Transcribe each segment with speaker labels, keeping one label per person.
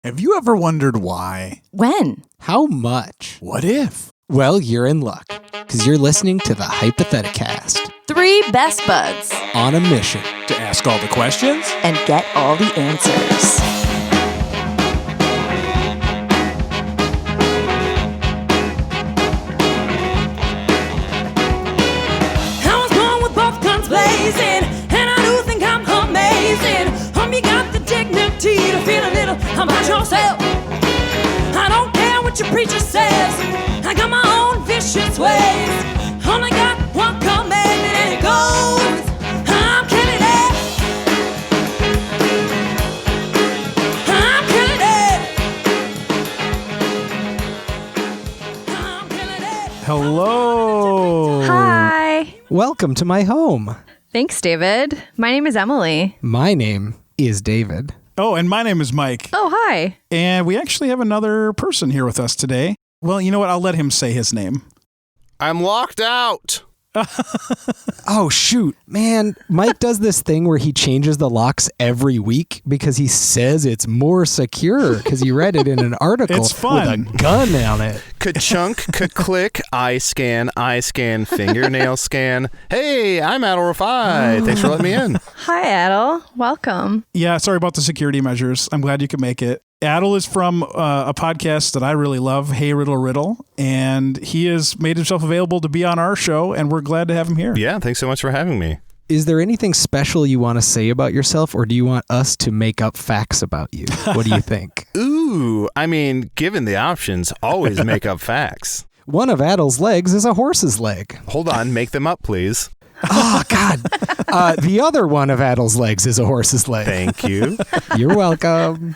Speaker 1: Have you ever wondered why?
Speaker 2: When?
Speaker 3: How much?
Speaker 1: What if?
Speaker 3: Well, you're in luck, because you're listening to the Hypotheticast.
Speaker 2: 3 best buds.
Speaker 3: On a mission.
Speaker 1: To ask all the questions?
Speaker 2: And get all the answers.
Speaker 4: I was born with both guns blazing, and I do think I'm amazing. You got the dignity to feel a little about yourself. I don't care what your preacher says. I got my own vicious ways. Only got one commandment and it goes, I'm killing it. I'm killing it. I'm killing it.
Speaker 1: Hello.
Speaker 2: Hi.
Speaker 3: Welcome to my home.
Speaker 2: Thanks, David. My name is Emily.
Speaker 3: My name is David.
Speaker 1: Oh, and my name is Mike.
Speaker 2: Oh, hi.
Speaker 1: And we actually have another person here with us today. Well, you know what? I'll let him say his name.
Speaker 5: I'm locked out.
Speaker 3: Oh, shoot. Man, Mike does this thing where he changes the locks every week because he says it's more secure because he read it in an article
Speaker 1: It's fun.
Speaker 3: with a gun on it.
Speaker 5: Ka-chunk, ka-click, eye scan, fingernail scan. Hey, I'm Adal Rifai. Thanks for letting me in.
Speaker 2: Hi, Adal. Welcome.
Speaker 1: Yeah, sorry about the security measures. I'm glad you could make it. Adal is from a podcast that I really love, Hey, Riddle, and he has made himself available to be on our show, and we're glad to have him here.
Speaker 5: Yeah, thanks so much for having me.
Speaker 3: Is there anything special you want to say about yourself, or do you want us to make up facts about you? What do you think?
Speaker 5: Ooh, I mean, given the options, always make up facts.
Speaker 3: One of Adal's legs is a horse's leg.
Speaker 5: Hold on, make them up, please.
Speaker 3: Oh, God. The other one of Adal's legs is a horse's leg.
Speaker 5: Thank you.
Speaker 3: You're welcome.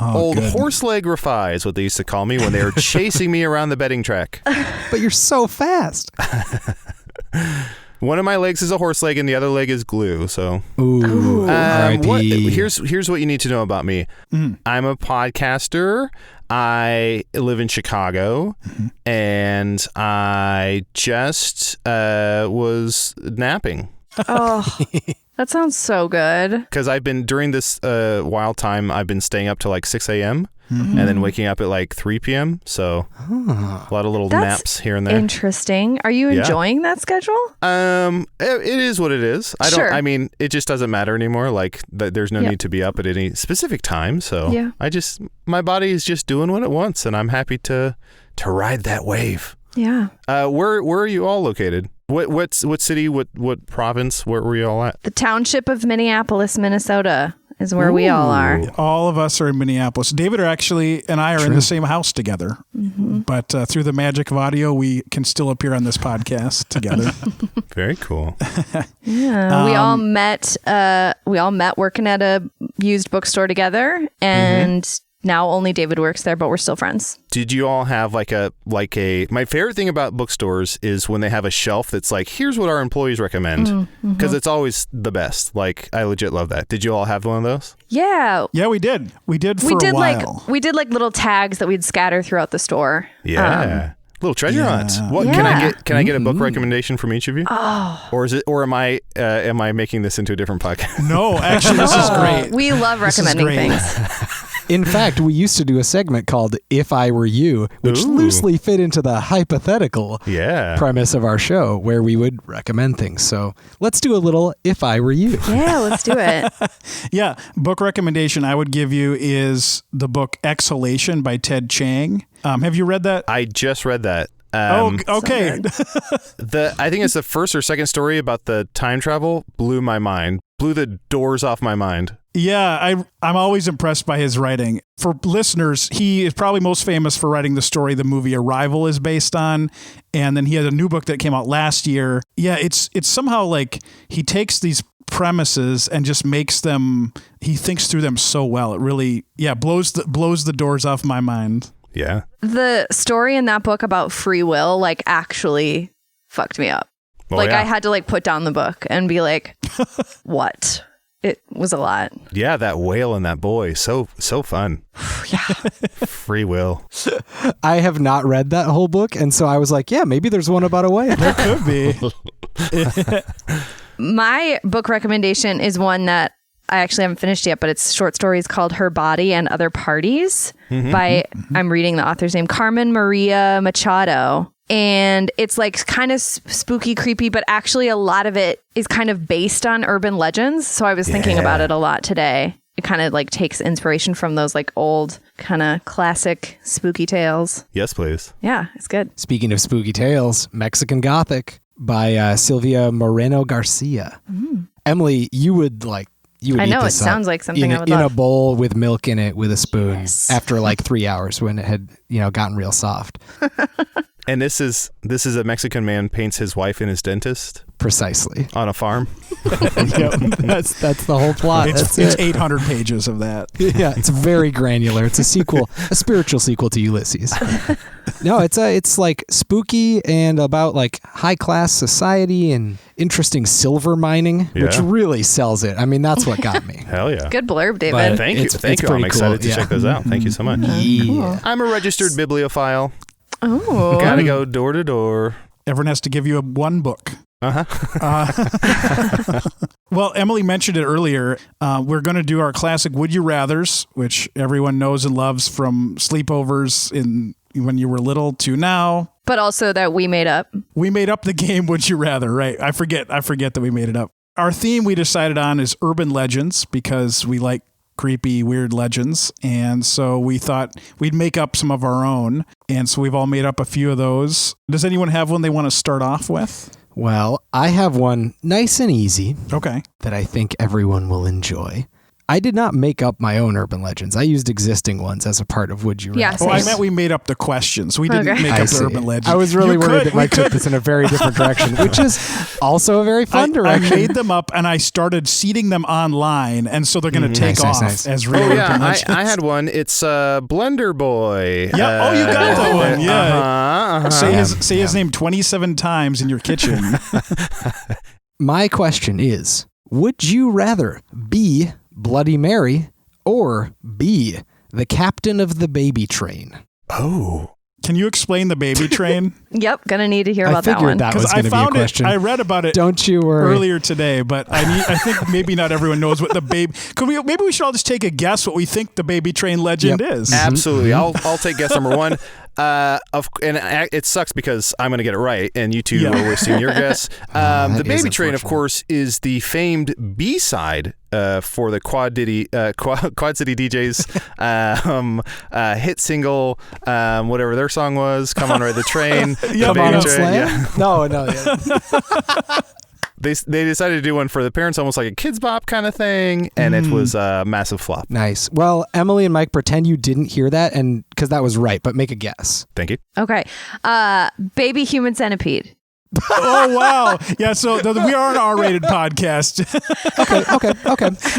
Speaker 5: Old horse leg Rifai is what they used to call me when they were chasing me around the betting track.
Speaker 3: But you're so fast.
Speaker 5: One of my legs is a horse leg and the other leg is glue. So,
Speaker 3: Ooh. R.I.P.
Speaker 5: Here's what you need to know about me. I'm a podcaster. I live in Chicago, and I just was napping.
Speaker 2: Oh, that sounds so good.
Speaker 5: Because I've been, during this wild time, I've been staying up till like 6 a.m. And then waking up at like 3 p.m. So a lot of little naps here and there.
Speaker 2: Interesting. Are you enjoying that schedule?
Speaker 5: It is what it is.
Speaker 2: Sure.
Speaker 5: I mean, it just doesn't matter anymore. Like there's no need to be up at any specific time. So my body is just doing what it wants, and I'm happy to ride that wave.
Speaker 2: Yeah.
Speaker 5: Where are you all located? What city? What province? Where were you all at?
Speaker 2: The township of Minneapolis, Minnesota is where we all are.
Speaker 1: All of us are in Minneapolis. David and I are in the same house together. But through the magic of audio, we can still appear on this podcast together.
Speaker 5: Very cool.
Speaker 2: Yeah. We all met working at a used bookstore together, and now only David works there, but we're still friends.
Speaker 5: Did you all have like a my favorite thing about bookstores is when they have a shelf that's like, here's what our employees recommend, because it's always the best. Like, I legit love that. Did you all have one of those?
Speaker 2: Yeah.
Speaker 1: Yeah, we did. We did for a while.
Speaker 2: We did like little tags that we'd scatter throughout the store.
Speaker 5: Yeah. Little treasure hunt. What can I get a book recommendation from each of you? Oh. Or am I making this into a different podcast?
Speaker 1: No, actually this is great.
Speaker 2: We love recommending things.
Speaker 3: In fact, we used to do a segment called If I Were You, which loosely fit into the hypothetical premise of our show, where we would recommend things. So let's do a little If I Were You.
Speaker 2: Yeah, let's do it.
Speaker 1: Yeah, book recommendation I would give you is the book Exhalation by Ted Chiang. Have you read that?
Speaker 5: I just read that.
Speaker 1: Okay.
Speaker 5: I think it's the first or second story about the time travel blew my mind. Blew the doors off my mind.
Speaker 1: Yeah, I'm always impressed by his writing. For listeners, he is probably most famous for writing the story the movie Arrival is based on. And then he had a new book that came out last year. Yeah, it's somehow like he takes these premises and just makes them, he thinks through them so well. It really, blows the doors off my mind.
Speaker 5: Yeah.
Speaker 2: The story in that book about free will, like, actually fucked me up. I had to like put down the book and be like, what? It was a lot.
Speaker 5: Yeah, that whale and that boy. So fun.
Speaker 2: Yeah.
Speaker 5: Free will.
Speaker 3: I have not read that whole book, and so I was like, yeah, maybe there's one about a whale.
Speaker 1: There could be.
Speaker 2: My book recommendation is one that I actually haven't finished yet, but it's short stories called Her Body and Other Parties by, I'm reading the author's name, Carmen Maria Machado. And it's like kind of spooky, creepy, but actually a lot of it is kind of based on urban legends. So I was thinking about it a lot today. It kind of like takes inspiration from those like old kind of classic spooky tales.
Speaker 5: Yes, please.
Speaker 2: Yeah, it's good.
Speaker 3: Speaking of spooky tales, Mexican Gothic by Silvia Moreno Garcia. Emily, you would
Speaker 2: I
Speaker 3: eat
Speaker 2: know, it
Speaker 3: this up
Speaker 2: sounds like something I would
Speaker 3: in
Speaker 2: love.
Speaker 3: a bowl with milk in it with a spoon after like 3 hours when it had, gotten real soft.
Speaker 5: And this is a Mexican man paints his wife and his dentist
Speaker 3: Precisely.
Speaker 5: on a farm.
Speaker 3: Yep, that's the whole plot.
Speaker 1: It's 800 pages of that.
Speaker 3: Yeah, it's very granular. It's a sequel, a spiritual sequel to Ulysses. No, it's like spooky and about like high class society and interesting silver mining, which really sells it. I mean, that's what got me.
Speaker 5: Hell yeah.
Speaker 2: Good blurb, David.
Speaker 3: But
Speaker 5: Thank you.
Speaker 3: it's
Speaker 5: I'm
Speaker 3: pretty
Speaker 5: excited
Speaker 3: cool,
Speaker 5: to check those out. Thank you so much.
Speaker 3: Yeah.
Speaker 5: I'm a registered bibliophile.
Speaker 2: Oh.
Speaker 5: Gotta go door to door.
Speaker 1: Everyone has to give you one book. Well, Emily mentioned it earlier. We're going to do our classic Would You Rathers, which everyone knows and loves from sleepovers when you were little to now.
Speaker 2: But also that we made up.
Speaker 1: We made up the game Would You Rather, right? I forget that we made it up. Our theme we decided on is urban legends because we like creepy, weird legends. And so we thought we'd make up some of our own. And so we've all made up a few of those. Does anyone have one they want to start off with?
Speaker 3: Well, I have one nice and easy.
Speaker 1: Okay.
Speaker 3: That I think everyone will enjoy. I did not make up my own urban legends. I used existing ones as a part of Would You Rather.
Speaker 2: Yeah,
Speaker 1: Oh, I meant we made up the questions. We didn't make up the urban legends.
Speaker 3: I was really worried that Mike took this in a very different direction, which is also a very fun direction.
Speaker 1: I made them up and I started seeding them online, and so they're going to take off as real urban legends.
Speaker 5: I had one. It's Blender Boy.
Speaker 1: Yeah. You got that one. Yeah. Say his
Speaker 3: Yeah.
Speaker 1: name 27 times in your kitchen.
Speaker 3: My question is, would you rather be Bloody Mary or be the captain of the baby train?
Speaker 5: Oh.
Speaker 1: Can you explain the baby train?
Speaker 2: Yep, gonna need to hear about that one.
Speaker 3: That was going to be a question.
Speaker 1: I read about it.
Speaker 3: Don't you worry.
Speaker 1: Earlier today, but I think maybe not everyone knows what the baby. Maybe we should all just take a guess what we think the baby train legend is.
Speaker 5: Absolutely. I'll take guess number one. It sucks because I'm going to get it right, and you two are wasting your guess. The Baby Train, of course, is the famed B-side for the Quad City DJs hit single, whatever their song was. Come on, ride the train.
Speaker 3: Come on, Slam? Yeah. No. Yeah.
Speaker 5: They decided to do one for the parents, almost like a Kids Bop kind of thing, and it was a massive flop.
Speaker 3: Nice. Well, Emily and Mike, pretend you didn't hear that, and because that was right, but make a guess.
Speaker 5: Thank you.
Speaker 2: Okay. Baby Human Centipede.
Speaker 1: Oh, wow. Yeah, so we are an R-rated podcast.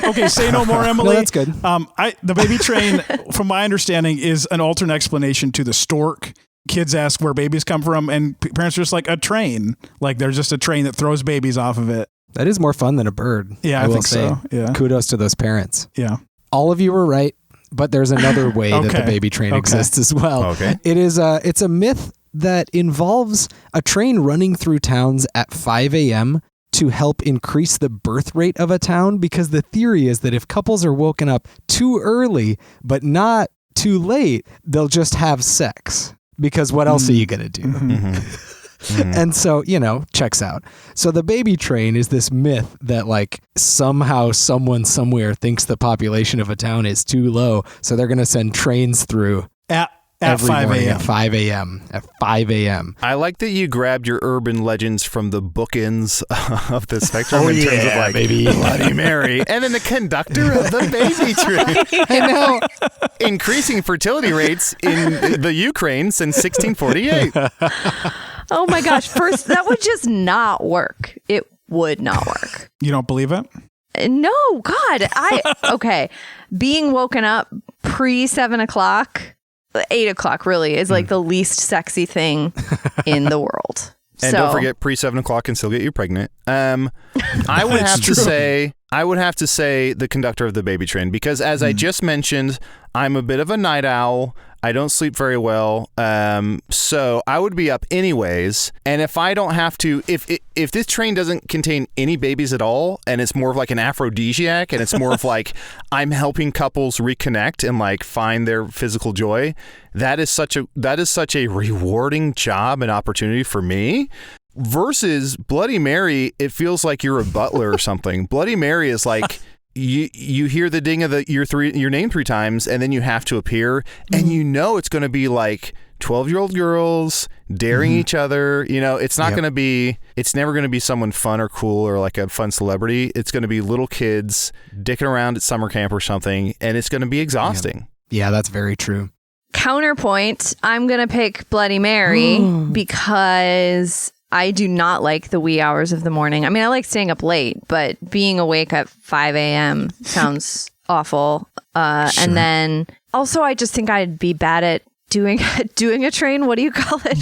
Speaker 1: Okay, say no more, Emily.
Speaker 3: No, that's good.
Speaker 1: The Baby Train, from my understanding, is an alternate explanation to the stork. Kids ask where babies come from, and parents are just like a train. Like there's just a train that throws babies off of it.
Speaker 3: That is more fun than a bird.
Speaker 1: Yeah, I think so. Yeah.
Speaker 3: Kudos to those parents.
Speaker 1: Yeah.
Speaker 3: All of you were right, but there's another way that the baby train exists as well.
Speaker 5: Okay.
Speaker 3: It's a myth that involves a train running through towns at 5 a.m. to help increase the birth rate of a town, because the theory is that if couples are woken up too early but not too late, they'll just have sex. Because what else are you going to do? And so, checks out. So the baby train is this myth that like somehow someone somewhere thinks the population of a town is too low. So they're going to send trains through
Speaker 1: at
Speaker 3: 5
Speaker 1: a.m.
Speaker 3: At 5 a.m. At 5 a.m.
Speaker 5: I like that you grabbed your urban legends from the bookends of the spectrum in terms of like
Speaker 3: baby.
Speaker 5: Bloody Mary, and then the conductor of the baby train.
Speaker 3: I know.
Speaker 5: Increasing fertility rates in the Ukraine since 1648.
Speaker 2: Oh my gosh. First, that would just not work. It would not work.
Speaker 1: You don't believe it?
Speaker 2: No, God. Okay. Being woken up pre 7 o'clock, 8 o'clock really is like the least sexy thing in the world.
Speaker 5: And don't forget, pre 7 o'clock can still get you pregnant. I would have to say the conductor of the baby train, because as I just mentioned, I'm a bit of a night owl. I don't sleep very well. So I would be up anyways. And if I don't have to, if this train doesn't contain any babies at all, and it's more of like an aphrodisiac, and it's more of like I'm helping couples reconnect and like find their physical joy, that is such a rewarding job and opportunity for me. Versus Bloody Mary, it feels like you're a butler or something. Bloody Mary is like you hear the ding of your name 3 times, and then you have to appear, and you know it's going to be like 12-year-old girls daring each other. You know, it's not going to be. It's never going to be someone fun or cool or like a fun celebrity. It's going to be little kids dicking around at summer camp or something, and it's going to be exhausting.
Speaker 3: Yeah, that's very true.
Speaker 2: Counterpoint, I'm going to pick Bloody Mary because I do not like the wee hours of the morning. I mean, I like staying up late, but being awake at 5 a.m. sounds awful. And then also, I just think I'd be bad at doing a train. What do you call it?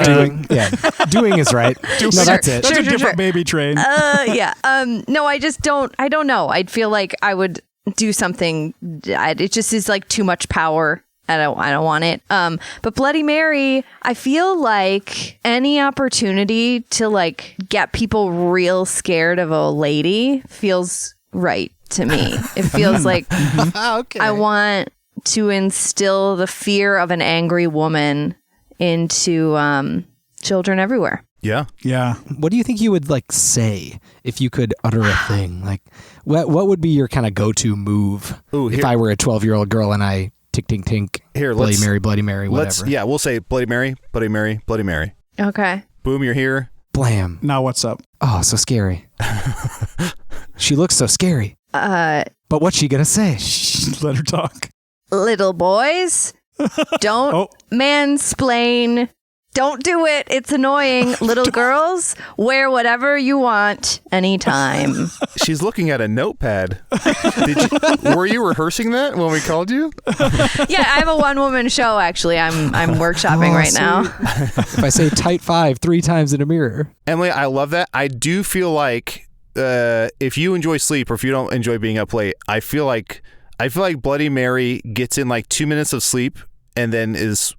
Speaker 3: Doing. Yeah. Doing is right. No, that's it.
Speaker 1: That's a different baby train.
Speaker 2: Yeah. No, I just don't. I don't know. I'd feel like I would do something. It just is like too much power. I don't want it. But Bloody Mary, I feel like any opportunity to like get people real scared of a lady feels right to me. It feels like I want to instill the fear of an angry woman into children everywhere.
Speaker 5: Yeah.
Speaker 1: Yeah.
Speaker 3: What do you think you would like say if you could utter a thing? Like what would be your kind of go-to move if I were a 12-year-old girl and I tink, tink, tink.
Speaker 5: Here,
Speaker 3: Bloody Mary, whatever.
Speaker 5: Yeah, we'll say Bloody Mary, Bloody Mary, Bloody Mary.
Speaker 2: Okay.
Speaker 5: Boom, you're here.
Speaker 3: Blam.
Speaker 1: Now what's up?
Speaker 3: Oh, so scary. She looks so scary. But what's she gonna say?
Speaker 1: Let her talk.
Speaker 2: Little boys, don't mansplain. Don't do it. It's annoying. Little girls, wear whatever you want anytime.
Speaker 5: She's looking at a notepad. Were you rehearsing that when we called you?
Speaker 2: Yeah, I have a one-woman show, actually. I'm workshopping right now.
Speaker 3: If I say tight 5 3 times in a mirror.
Speaker 5: Emily, I love that. I do feel like if you enjoy sleep or if you don't enjoy being up late, I feel like Bloody Mary gets in like 2 minutes of sleep and then is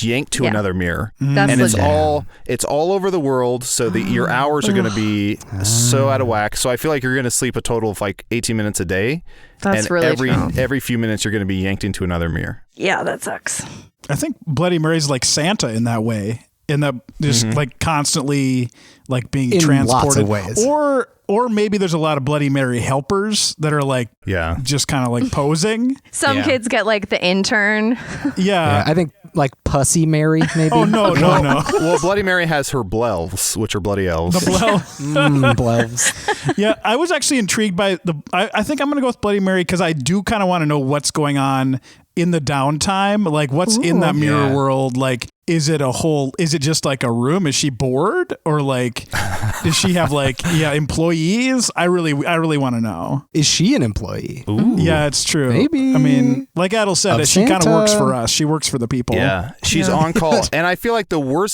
Speaker 5: yanked to another mirror.
Speaker 2: That's
Speaker 5: and
Speaker 2: legit.
Speaker 5: it's all over the world, so that your hours are going to be so out of whack. So I feel like you're going to sleep a total of like 18 minutes a day.
Speaker 2: That's
Speaker 5: and
Speaker 2: really true.
Speaker 5: every few minutes you're going to be yanked into another mirror.
Speaker 2: Yeah, that sucks.
Speaker 1: I think Bloody Mary's like Santa in that way. In that just like constantly like being
Speaker 3: in
Speaker 1: transported.
Speaker 3: Lots of ways.
Speaker 1: Or maybe there's a lot of Bloody Mary helpers that are like just kind of like posing.
Speaker 2: Some kids get like the intern.
Speaker 1: Yeah.
Speaker 3: I think like Pussy Mary maybe.
Speaker 1: Oh no.
Speaker 5: Well, Bloody Mary has her Blelves, which are bloody elves.
Speaker 1: The
Speaker 3: Blelves.
Speaker 1: Yeah, I was actually intrigued by I think I'm going to go with Bloody Mary because I do kind of want to know what's going on in the downtime. Like what's in that mirror world? Like, is it just like a room? Is she bored? Or like, does she have like, employees? I really want to know.
Speaker 3: Is she an employee?
Speaker 5: Ooh.
Speaker 1: Yeah, it's true.
Speaker 3: Maybe.
Speaker 1: I mean, like Adal said, she kind of works for us. She works for the people.
Speaker 5: Yeah, she's on call. And I feel like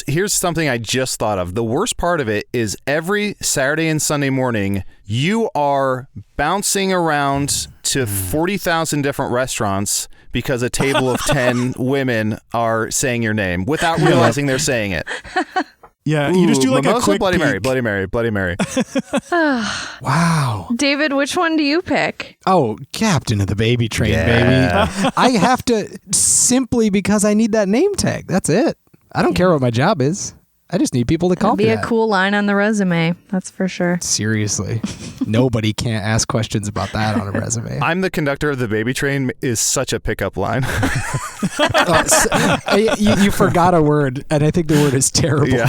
Speaker 5: here's something I just thought of. The worst part of it is every Saturday and Sunday morning, you are bouncing around to 40,000 different restaurants because a table of 10 women are saying your name without realizing they're saying it.
Speaker 1: Yeah, you just do like a quick
Speaker 5: Bloody
Speaker 1: peek.
Speaker 5: Mary, Bloody Mary, Bloody Mary.
Speaker 3: Wow.
Speaker 2: David, which one do you pick?
Speaker 3: Oh, Captain of the Baby Train, baby. I have to simply because I need that name tag. That's it. I don't care what my job is. I just need people to call me
Speaker 2: That'd be a cool line on the resume. That's for sure.
Speaker 3: Seriously. Nobody can't ask questions about that on a resume.
Speaker 5: I'm the conductor of the baby train is such a pickup line.
Speaker 3: You forgot a word, and I think the word is terrible.
Speaker 5: Yeah.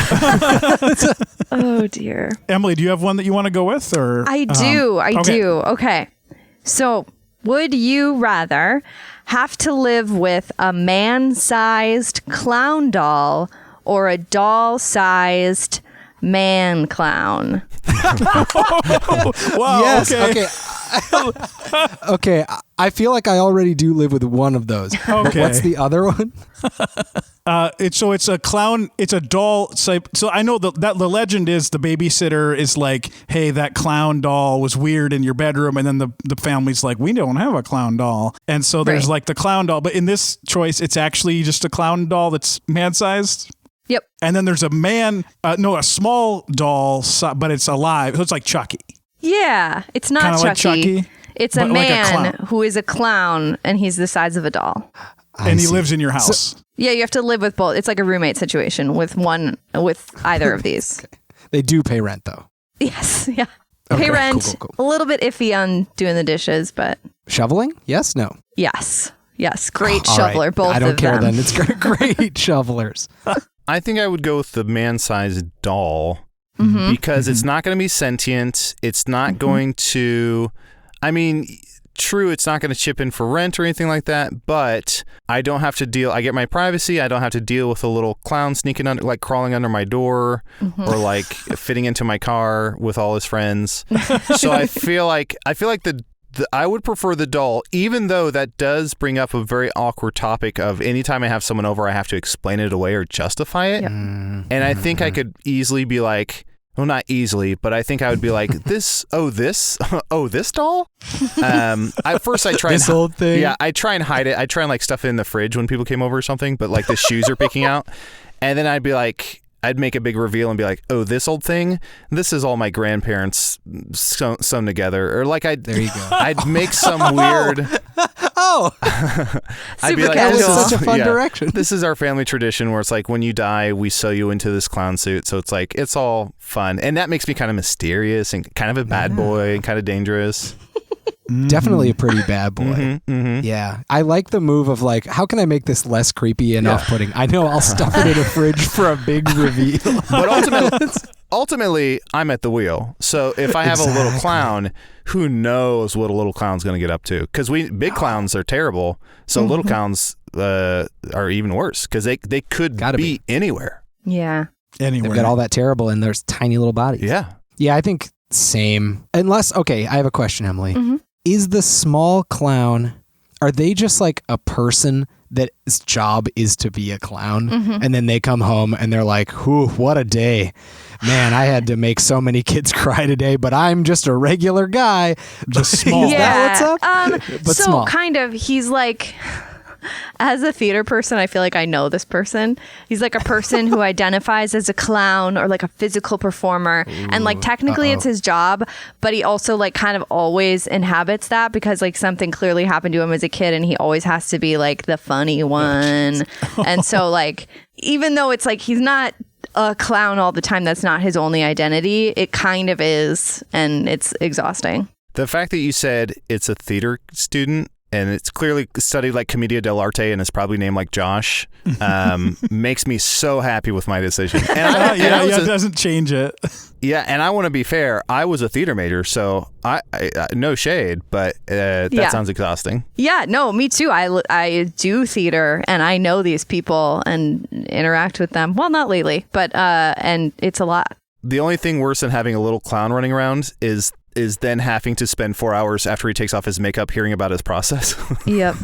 Speaker 2: Oh, dear.
Speaker 1: Emily, do you have one that you want to go with? Or
Speaker 2: I do. I do. Okay. So, would you rather have to live with a man-sized clown doll or a doll-sized man clown?
Speaker 1: Wow.
Speaker 3: Yes. Okay. Okay, I feel like I already do live with one of those.
Speaker 1: Okay.
Speaker 3: What's the other one?
Speaker 1: It's a clown. It's a doll. So I know that the legend is the babysitter is like, hey, that clown doll was weird in your bedroom, and then the family's like, we don't have a clown doll, and so there's like the clown doll. But in this choice, it's actually just a clown doll that's man-sized.
Speaker 2: Yep.
Speaker 1: And then there's a small doll, but it's alive. So it's like Chucky.
Speaker 2: Yeah, it's not
Speaker 1: Kinda
Speaker 2: Chucky.
Speaker 1: like Chucky.
Speaker 2: It's a
Speaker 1: but like a
Speaker 2: man
Speaker 1: clown.
Speaker 2: who is a clown, and he's the size of a doll.
Speaker 1: And he lives in your house.
Speaker 2: Yeah, you have to live with both. It's like a roommate situation with either of these.
Speaker 3: Okay. They do pay rent though.
Speaker 2: Yes, yeah.
Speaker 3: Okay,
Speaker 2: Pay rent.
Speaker 3: cool.
Speaker 2: A little bit iffy on doing the dishes, but
Speaker 3: Shoveling? Yes, no.
Speaker 2: yes. Great
Speaker 3: All
Speaker 2: shoveler,
Speaker 3: right.
Speaker 2: both
Speaker 3: I don't
Speaker 2: of
Speaker 3: care
Speaker 2: them.
Speaker 3: then. It's great shovelers.
Speaker 5: I think I would go with the man-sized doll because it's not going to be sentient. It's not going to, I mean, true, it's not going to chip in for rent or anything like that, but I don't have to deal, I get my privacy. I don't have to deal with a little clown sneaking under, like crawling under my door or like fitting into my car with all his friends. So I feel like I would prefer the doll, even though that does bring up a very awkward topic of anytime I have someone over, I have to explain it away or justify it. Yep. And I think I could easily be like, well, not easily, but I think I would be like, this doll? At first I try
Speaker 3: this old thing.
Speaker 5: Yeah, I try and hide it. I try and like stuff it in the fridge when people came over or something, but like the shoes are picking out. And then I'd be like, I'd make a big reveal and be like, oh, this old thing, this is all my grandparents sewn together. Or like
Speaker 3: there you go.
Speaker 5: I'd make some weird. I'd be like,
Speaker 3: that was
Speaker 5: "This is-
Speaker 3: such a fun direction.
Speaker 5: This is our family tradition where it's like when you die, we sew you into this clown suit. So it's like, it's all fun. And that makes me kind of mysterious and kind of a bad boy and kind of dangerous.
Speaker 3: Definitely a pretty bad boy. Yeah. I like the move of like, how can I make this less creepy and off-putting? I know I'll stuff it in a fridge for a big reveal.
Speaker 5: But ultimately, I'm at the wheel. So if I have a little clown, who knows what a little clown's going to get up to? Because big clowns are terrible. So little clowns are even worse because they could be anywhere.
Speaker 2: Yeah.
Speaker 1: Anywhere.
Speaker 3: They've got all that terrible and there's tiny little bodies.
Speaker 5: Yeah.
Speaker 3: Yeah, I think same. Unless, okay, I have a question, Emily. Is the small clown, are they just like a person that his job is to be a clown? And then they come home and they're like, whew, what a day. Man, I had to make so many kids cry today, but I'm just a regular guy.
Speaker 1: Just small.
Speaker 3: Is that what's up? But
Speaker 2: so
Speaker 3: small.
Speaker 2: kind of, he's like, as a theater person, I feel like I know this person. He's like a person who identifies as a clown or like a physical performer. And like technically it's his job, but he also like kind of always inhabits that because like something clearly happened to him as a kid and he always has to be like the funny one. And so like, even though it's like he's not a clown all the time, that's not his only identity, it kind of is, and it's exhausting.
Speaker 5: The fact that you said it's a theater student and it's clearly studied like Commedia dell'arte and is probably named like Josh, makes me so happy with my decision. And
Speaker 1: it doesn't change it.
Speaker 5: Yeah, and I want to be fair. I was a theater major, so I no shade, but that sounds exhausting.
Speaker 2: Yeah, no, me too. I do theater and I know these people and interact with them. Well, not lately, but and it's a lot.
Speaker 5: The only thing worse than having a little clown running around is then having to spend 4 hours after he takes off his makeup hearing about his process.
Speaker 2: Yep.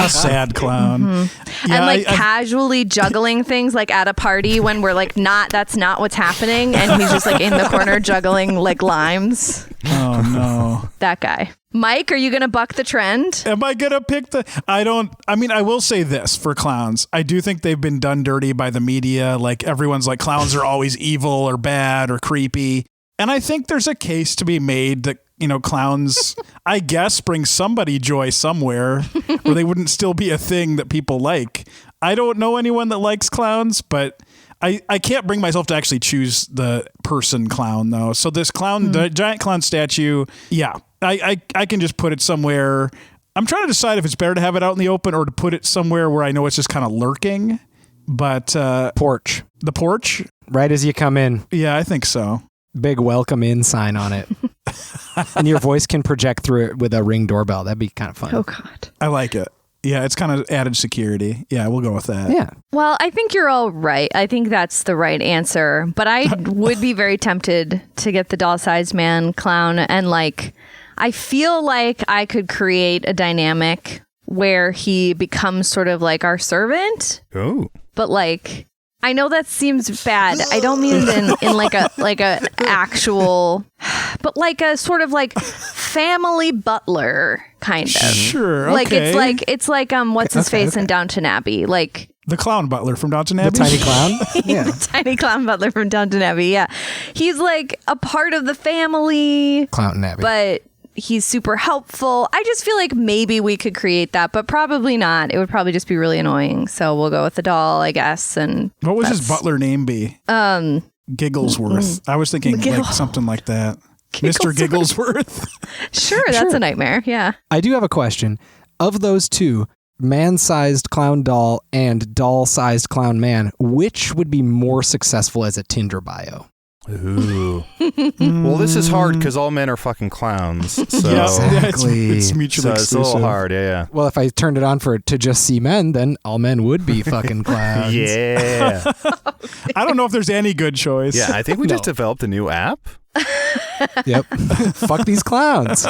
Speaker 1: Sad clown.
Speaker 2: And like casually juggling things like at a party when we're like that's not what's happening. And he's just like in the corner juggling like limes.
Speaker 1: Oh no.
Speaker 2: That guy. Mike, are you going to buck the trend?
Speaker 1: Am I going to pick I will say this for clowns. I do think they've been done dirty by the media. Like everyone's like clowns are always evil or bad or creepy. And I think there's a case to be made that, clowns, I guess, bring somebody joy somewhere or they wouldn't still be a thing that people like. I don't know anyone that likes clowns, but I can't bring myself to actually choose the person clown, though. So this clown, the giant clown statue, yeah, I can just put it somewhere. I'm trying to decide if it's better to have it out in the open or to put it somewhere where I know it's just kind of lurking. But
Speaker 3: porch.
Speaker 1: The porch?
Speaker 3: Right as you come in.
Speaker 1: Yeah, I think so.
Speaker 3: Big welcome in sign on it. And your voice can project through it with a Ring doorbell. That'd be kind of fun.
Speaker 2: Oh, God.
Speaker 1: I like it. Yeah, it's kind of added security. Yeah, we'll go with that.
Speaker 3: Yeah.
Speaker 2: Well, I think you're all right. I think that's the right answer. But I would be very tempted to get the doll-sized man clown and like... I feel like I could create a dynamic where he becomes sort of like our servant.
Speaker 5: Oh.
Speaker 2: But like, I know that seems bad. I don't mean it in like a actual, but like a sort of like family butler kind of.
Speaker 1: Sure. Okay.
Speaker 2: Like it's like what's his face in Downton Abbey, like
Speaker 1: the clown butler from Downton Abbey.
Speaker 3: The tiny clown. Yeah.
Speaker 2: The tiny clown butler from Downton Abbey. Yeah, he's like a part of the family.
Speaker 3: Clown Abbey.
Speaker 2: But he's super helpful. I just feel like maybe we could create that, but probably not. It would probably just be really annoying. So we'll go with the doll, I guess. And
Speaker 1: what would his butler name be? Gigglesworth. I was thinking like something like that. Mr. Gigglesworth.
Speaker 2: Sure, that's a nightmare. Yeah.
Speaker 3: I do have a question. Of those two, man-sized clown doll and doll-sized clown man, which would be more successful as a Tinder bio?
Speaker 5: Ooh. Well, this is hard because all men are fucking clowns. So
Speaker 1: Yeah,
Speaker 3: Exactly.
Speaker 1: it's mutually
Speaker 5: it's a
Speaker 1: exclusive.
Speaker 5: little hard, yeah.
Speaker 3: Well, if I turned it on to just see men, then all men would be fucking clowns.
Speaker 5: Yeah.
Speaker 1: I don't know if there's any good choice.
Speaker 5: Yeah, I think we just developed a new app.
Speaker 3: Yep. Fuck these clowns.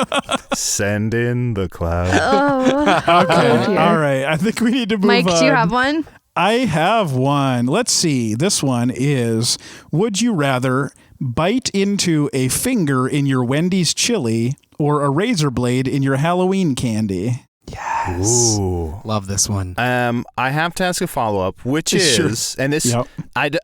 Speaker 5: Send in the cloud.
Speaker 1: Okay.
Speaker 2: dear.
Speaker 1: All right. I think we need to move
Speaker 2: Mike,
Speaker 1: on.
Speaker 2: do you have one?
Speaker 1: I have one. Let's see. This one is, would you rather bite into a finger in your Wendy's chili or a razor blade in your Halloween candy?
Speaker 3: Yes.
Speaker 5: Ooh.
Speaker 3: Love this one.
Speaker 5: I have to ask a follow-up, which
Speaker 1: Sure.
Speaker 5: is, and this,
Speaker 1: Yep.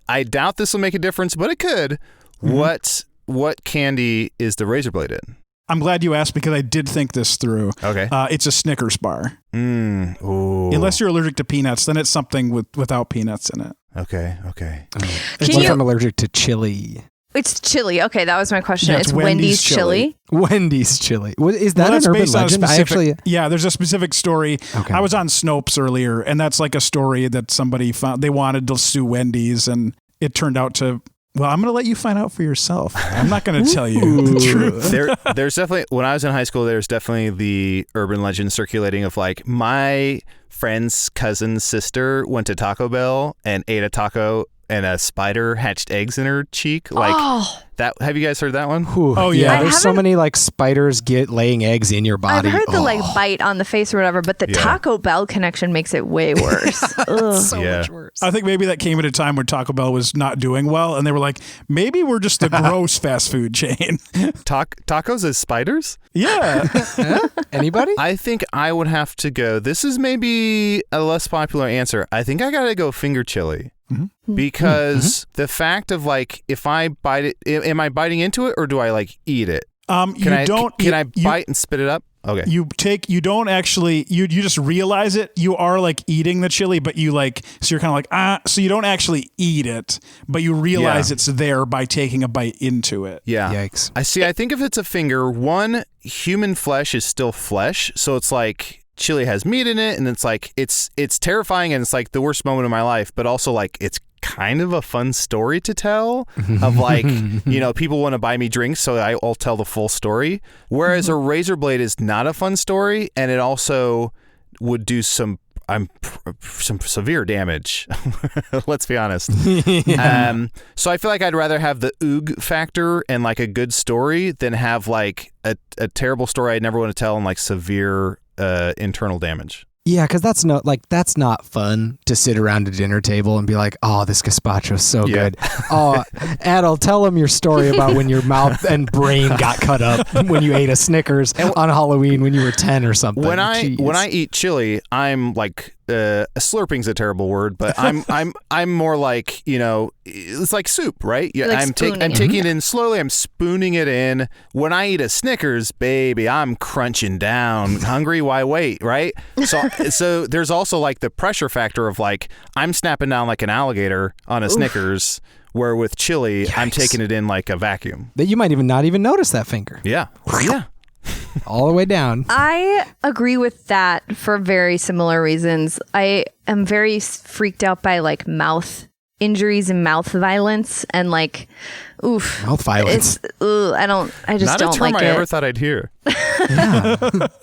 Speaker 5: I doubt this will make a difference, but it could. What candy is the razor blade in?
Speaker 1: I'm glad you asked because I did think this through.
Speaker 5: Okay.
Speaker 1: It's a Snickers bar.
Speaker 5: Ooh.
Speaker 1: Unless you're allergic to peanuts, then it's something without peanuts in it.
Speaker 5: Okay.
Speaker 3: What if I'm allergic to chili?
Speaker 2: It's chili. Okay, that was my question.
Speaker 1: Yeah,
Speaker 2: it's
Speaker 1: it's
Speaker 2: Wendy's
Speaker 1: Wendy's
Speaker 2: chili.
Speaker 3: Wendy's chili. Is that
Speaker 1: Well, that's
Speaker 3: an urban
Speaker 1: based on a
Speaker 3: legend?
Speaker 1: specific, yeah, there's a specific story.
Speaker 3: Okay.
Speaker 1: I was on Snopes earlier, and that's like a story that somebody found. They wanted to sue Wendy's, and it turned out to. Well, I'm going to let you find out for yourself. I'm not going to tell you the truth.
Speaker 5: There's definitely, when I was in high school, there's definitely the urban legend circulating of like my friend's cousin's sister went to Taco Bell and ate a taco and a spider hatched eggs in her cheek. Like that. Have you guys heard that one?
Speaker 1: Oh, yeah.
Speaker 3: There's so many like spiders laying eggs in your body.
Speaker 2: I've heard the like bite on the face or whatever, but the Taco Bell connection makes it way worse. Ugh.
Speaker 3: so much worse.
Speaker 1: I think maybe that came at a time when Taco Bell was not doing well, and they were like, maybe we're just a gross fast food chain.
Speaker 5: Tacos as spiders?
Speaker 1: Yeah.
Speaker 3: Anybody?
Speaker 5: I think I would have to go. This is maybe a less popular answer. I think I got to go finger chili. Because the fact of like, if I bite it, am I biting into it or do I like eat it? Can I bite and spit it up? Okay.
Speaker 1: You don't actually, you just realize it. You are like eating the chili, but you like, so you're kind of like, so you don't actually eat it, but you realize it's there by taking a bite into it.
Speaker 5: Yeah.
Speaker 3: Yikes.
Speaker 5: I think if it's a finger, one, human flesh is still flesh. So it's like, chili has meat in it, and it's like it's terrifying, and it's like the worst moment of my life, but also like it's kind of a fun story to tell of like, you know, people want to buy me drinks, so I'll tell the full story. Whereas a razor blade is not a fun story, and it also would do some severe damage. Let's be honest. So I feel like I'd rather have the oog factor and like a good story than have like a terrible story I'd never want to tell and like severe internal damage.
Speaker 3: Yeah, because that's not fun to sit around a dinner table and be like, oh, this gazpacho's so good. Oh, Adal, tell them your story about when your mouth and brain got cut up when you ate a Snickers on Halloween when you were 10 or something.
Speaker 5: When I eat chili, I'm like, slurping's a terrible word, but I'm more like, you know, it's like soup, right? Yeah,
Speaker 2: like
Speaker 5: I'm taking it in slowly. I'm spooning it in. When I eat a Snickers, baby, I'm crunching down. Hungry, why wait, right? So there's also like the pressure factor of like I'm snapping down like an alligator on a Snickers, where with chili, I'm taking it in like a vacuum.
Speaker 3: That you might not even notice that finger.
Speaker 5: Yeah.
Speaker 3: All the way down.
Speaker 2: I agree with that for very similar reasons. I am very freaked out by like mouth injuries and mouth violence and like, oof.
Speaker 3: Mouth violence.
Speaker 2: I just
Speaker 5: Not
Speaker 2: don't
Speaker 5: a term
Speaker 2: like
Speaker 5: I
Speaker 2: it.
Speaker 5: ever thought I'd hear.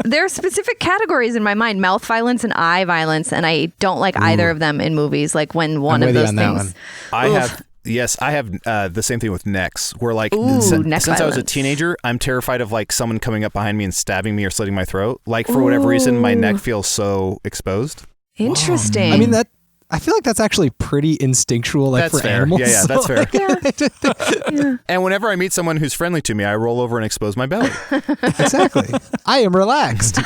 Speaker 2: There are specific categories in my mind, mouth violence and eye violence, and I don't like either of them in movies. Like when one
Speaker 3: I'm
Speaker 2: of
Speaker 3: with you
Speaker 2: those
Speaker 3: on that
Speaker 2: things.
Speaker 3: one.
Speaker 5: Yes, I have the same thing with necks. Where like
Speaker 2: neck
Speaker 5: since I was a
Speaker 2: violence.
Speaker 5: teenager, I'm terrified of like someone coming up behind me and stabbing me or slitting my throat. Like for whatever reason, my neck feels so exposed.
Speaker 2: Interesting.
Speaker 3: I mean, I feel like that's actually pretty instinctual, like
Speaker 5: That's
Speaker 3: for
Speaker 5: fair.
Speaker 3: animals.
Speaker 5: Yeah, that's fair.
Speaker 2: Yeah.
Speaker 5: And whenever I meet someone who's friendly to me, I roll over and expose my belly.
Speaker 3: Exactly. I am relaxed.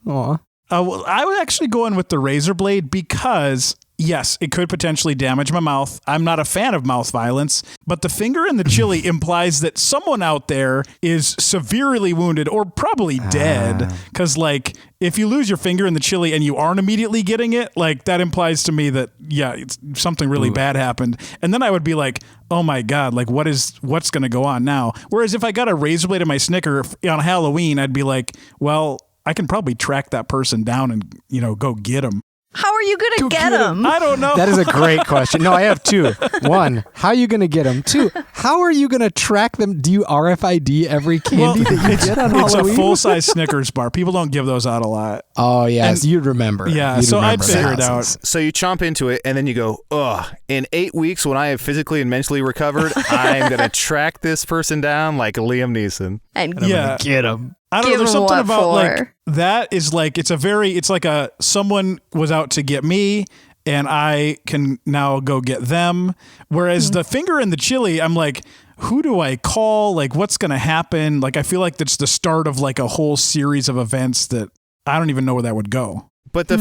Speaker 3: Aw.
Speaker 1: Well, I would actually go in with the razor blade because, yes, it could potentially damage my mouth. I'm not a fan of mouth violence, but the finger in the chili implies that someone out there is severely wounded or probably dead. Because, like, if you lose your finger in the chili and you aren't immediately getting it, like, that implies to me that, yeah, something really bad happened. And then I would be like, oh my God, like, what's going to go on now? Whereas if I got a razor blade in my Snicker on Halloween, I'd be like, well, I can probably track that person down and, go get him.
Speaker 2: How are you going to get them?
Speaker 1: I don't know.
Speaker 3: That is a great question. No, I have two. One, how are you going to get them? Two, how are you going to track them? Do you RFID every candy that you get on
Speaker 1: it's
Speaker 3: Halloween?
Speaker 1: a full-size Snickers bar. People don't give those out a lot.
Speaker 3: Oh, yes. You'd remember.
Speaker 1: Yeah,
Speaker 3: You'd
Speaker 1: so I'd
Speaker 3: remember
Speaker 1: figure it out.
Speaker 3: thousands.
Speaker 5: So you chomp into it and then you go, ugh, in 8 weeks when I have physically and mentally recovered, I'm going to track this person down like Liam Neeson.
Speaker 2: And
Speaker 1: Yeah.
Speaker 3: Get them.
Speaker 1: I don't know.
Speaker 2: Give
Speaker 1: There's
Speaker 2: them
Speaker 1: something
Speaker 2: what
Speaker 1: about like
Speaker 2: for?
Speaker 1: that is like it's like someone was out to get me and I can now go get them. Whereas the finger in the chili, I'm like, who do I call? Like, what's going to happen? Like, I feel like that's the start of like a whole series of events that I don't even know where that would go.
Speaker 5: But the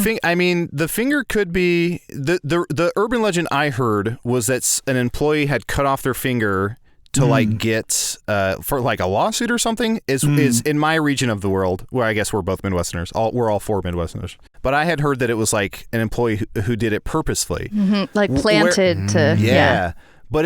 Speaker 5: the finger could be the urban legend I heard was that an employee had cut off their finger to like get for like a lawsuit or something is in my region of the world where I guess we're both Midwesterners. We're all 4 Midwesterners. But I had heard that it was like an employee who did it purposefully.
Speaker 2: like planted to
Speaker 5: Yeah. But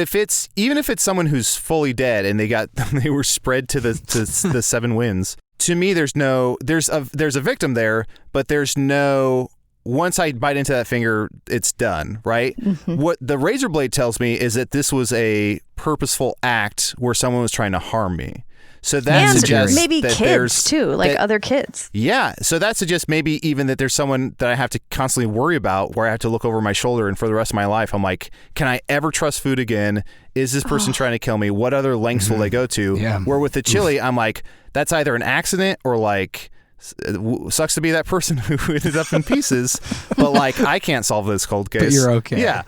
Speaker 5: even if it's someone who's fully dead and they were spread to the 7 winds, to me there's a victim there, but there's no once I bite into that finger, it's done, right? What the razor blade tells me is that this was a purposeful act where someone was trying to harm me. So that
Speaker 2: and
Speaker 5: suggests
Speaker 2: maybe
Speaker 5: that
Speaker 2: kids too, like other kids.
Speaker 5: Yeah. So that suggests maybe even that there's someone that I have to constantly worry about where I have to look over my shoulder, and for the rest of my life, I'm like, can I ever trust food again? Is this person trying to kill me? What other lengths will they go to?
Speaker 3: Yeah.
Speaker 5: Where with the chili, I'm like, that's either an accident or like, sucks to be that person who ended up in pieces, but like I can't solve this cold case.
Speaker 3: But you're okay.
Speaker 5: Yeah.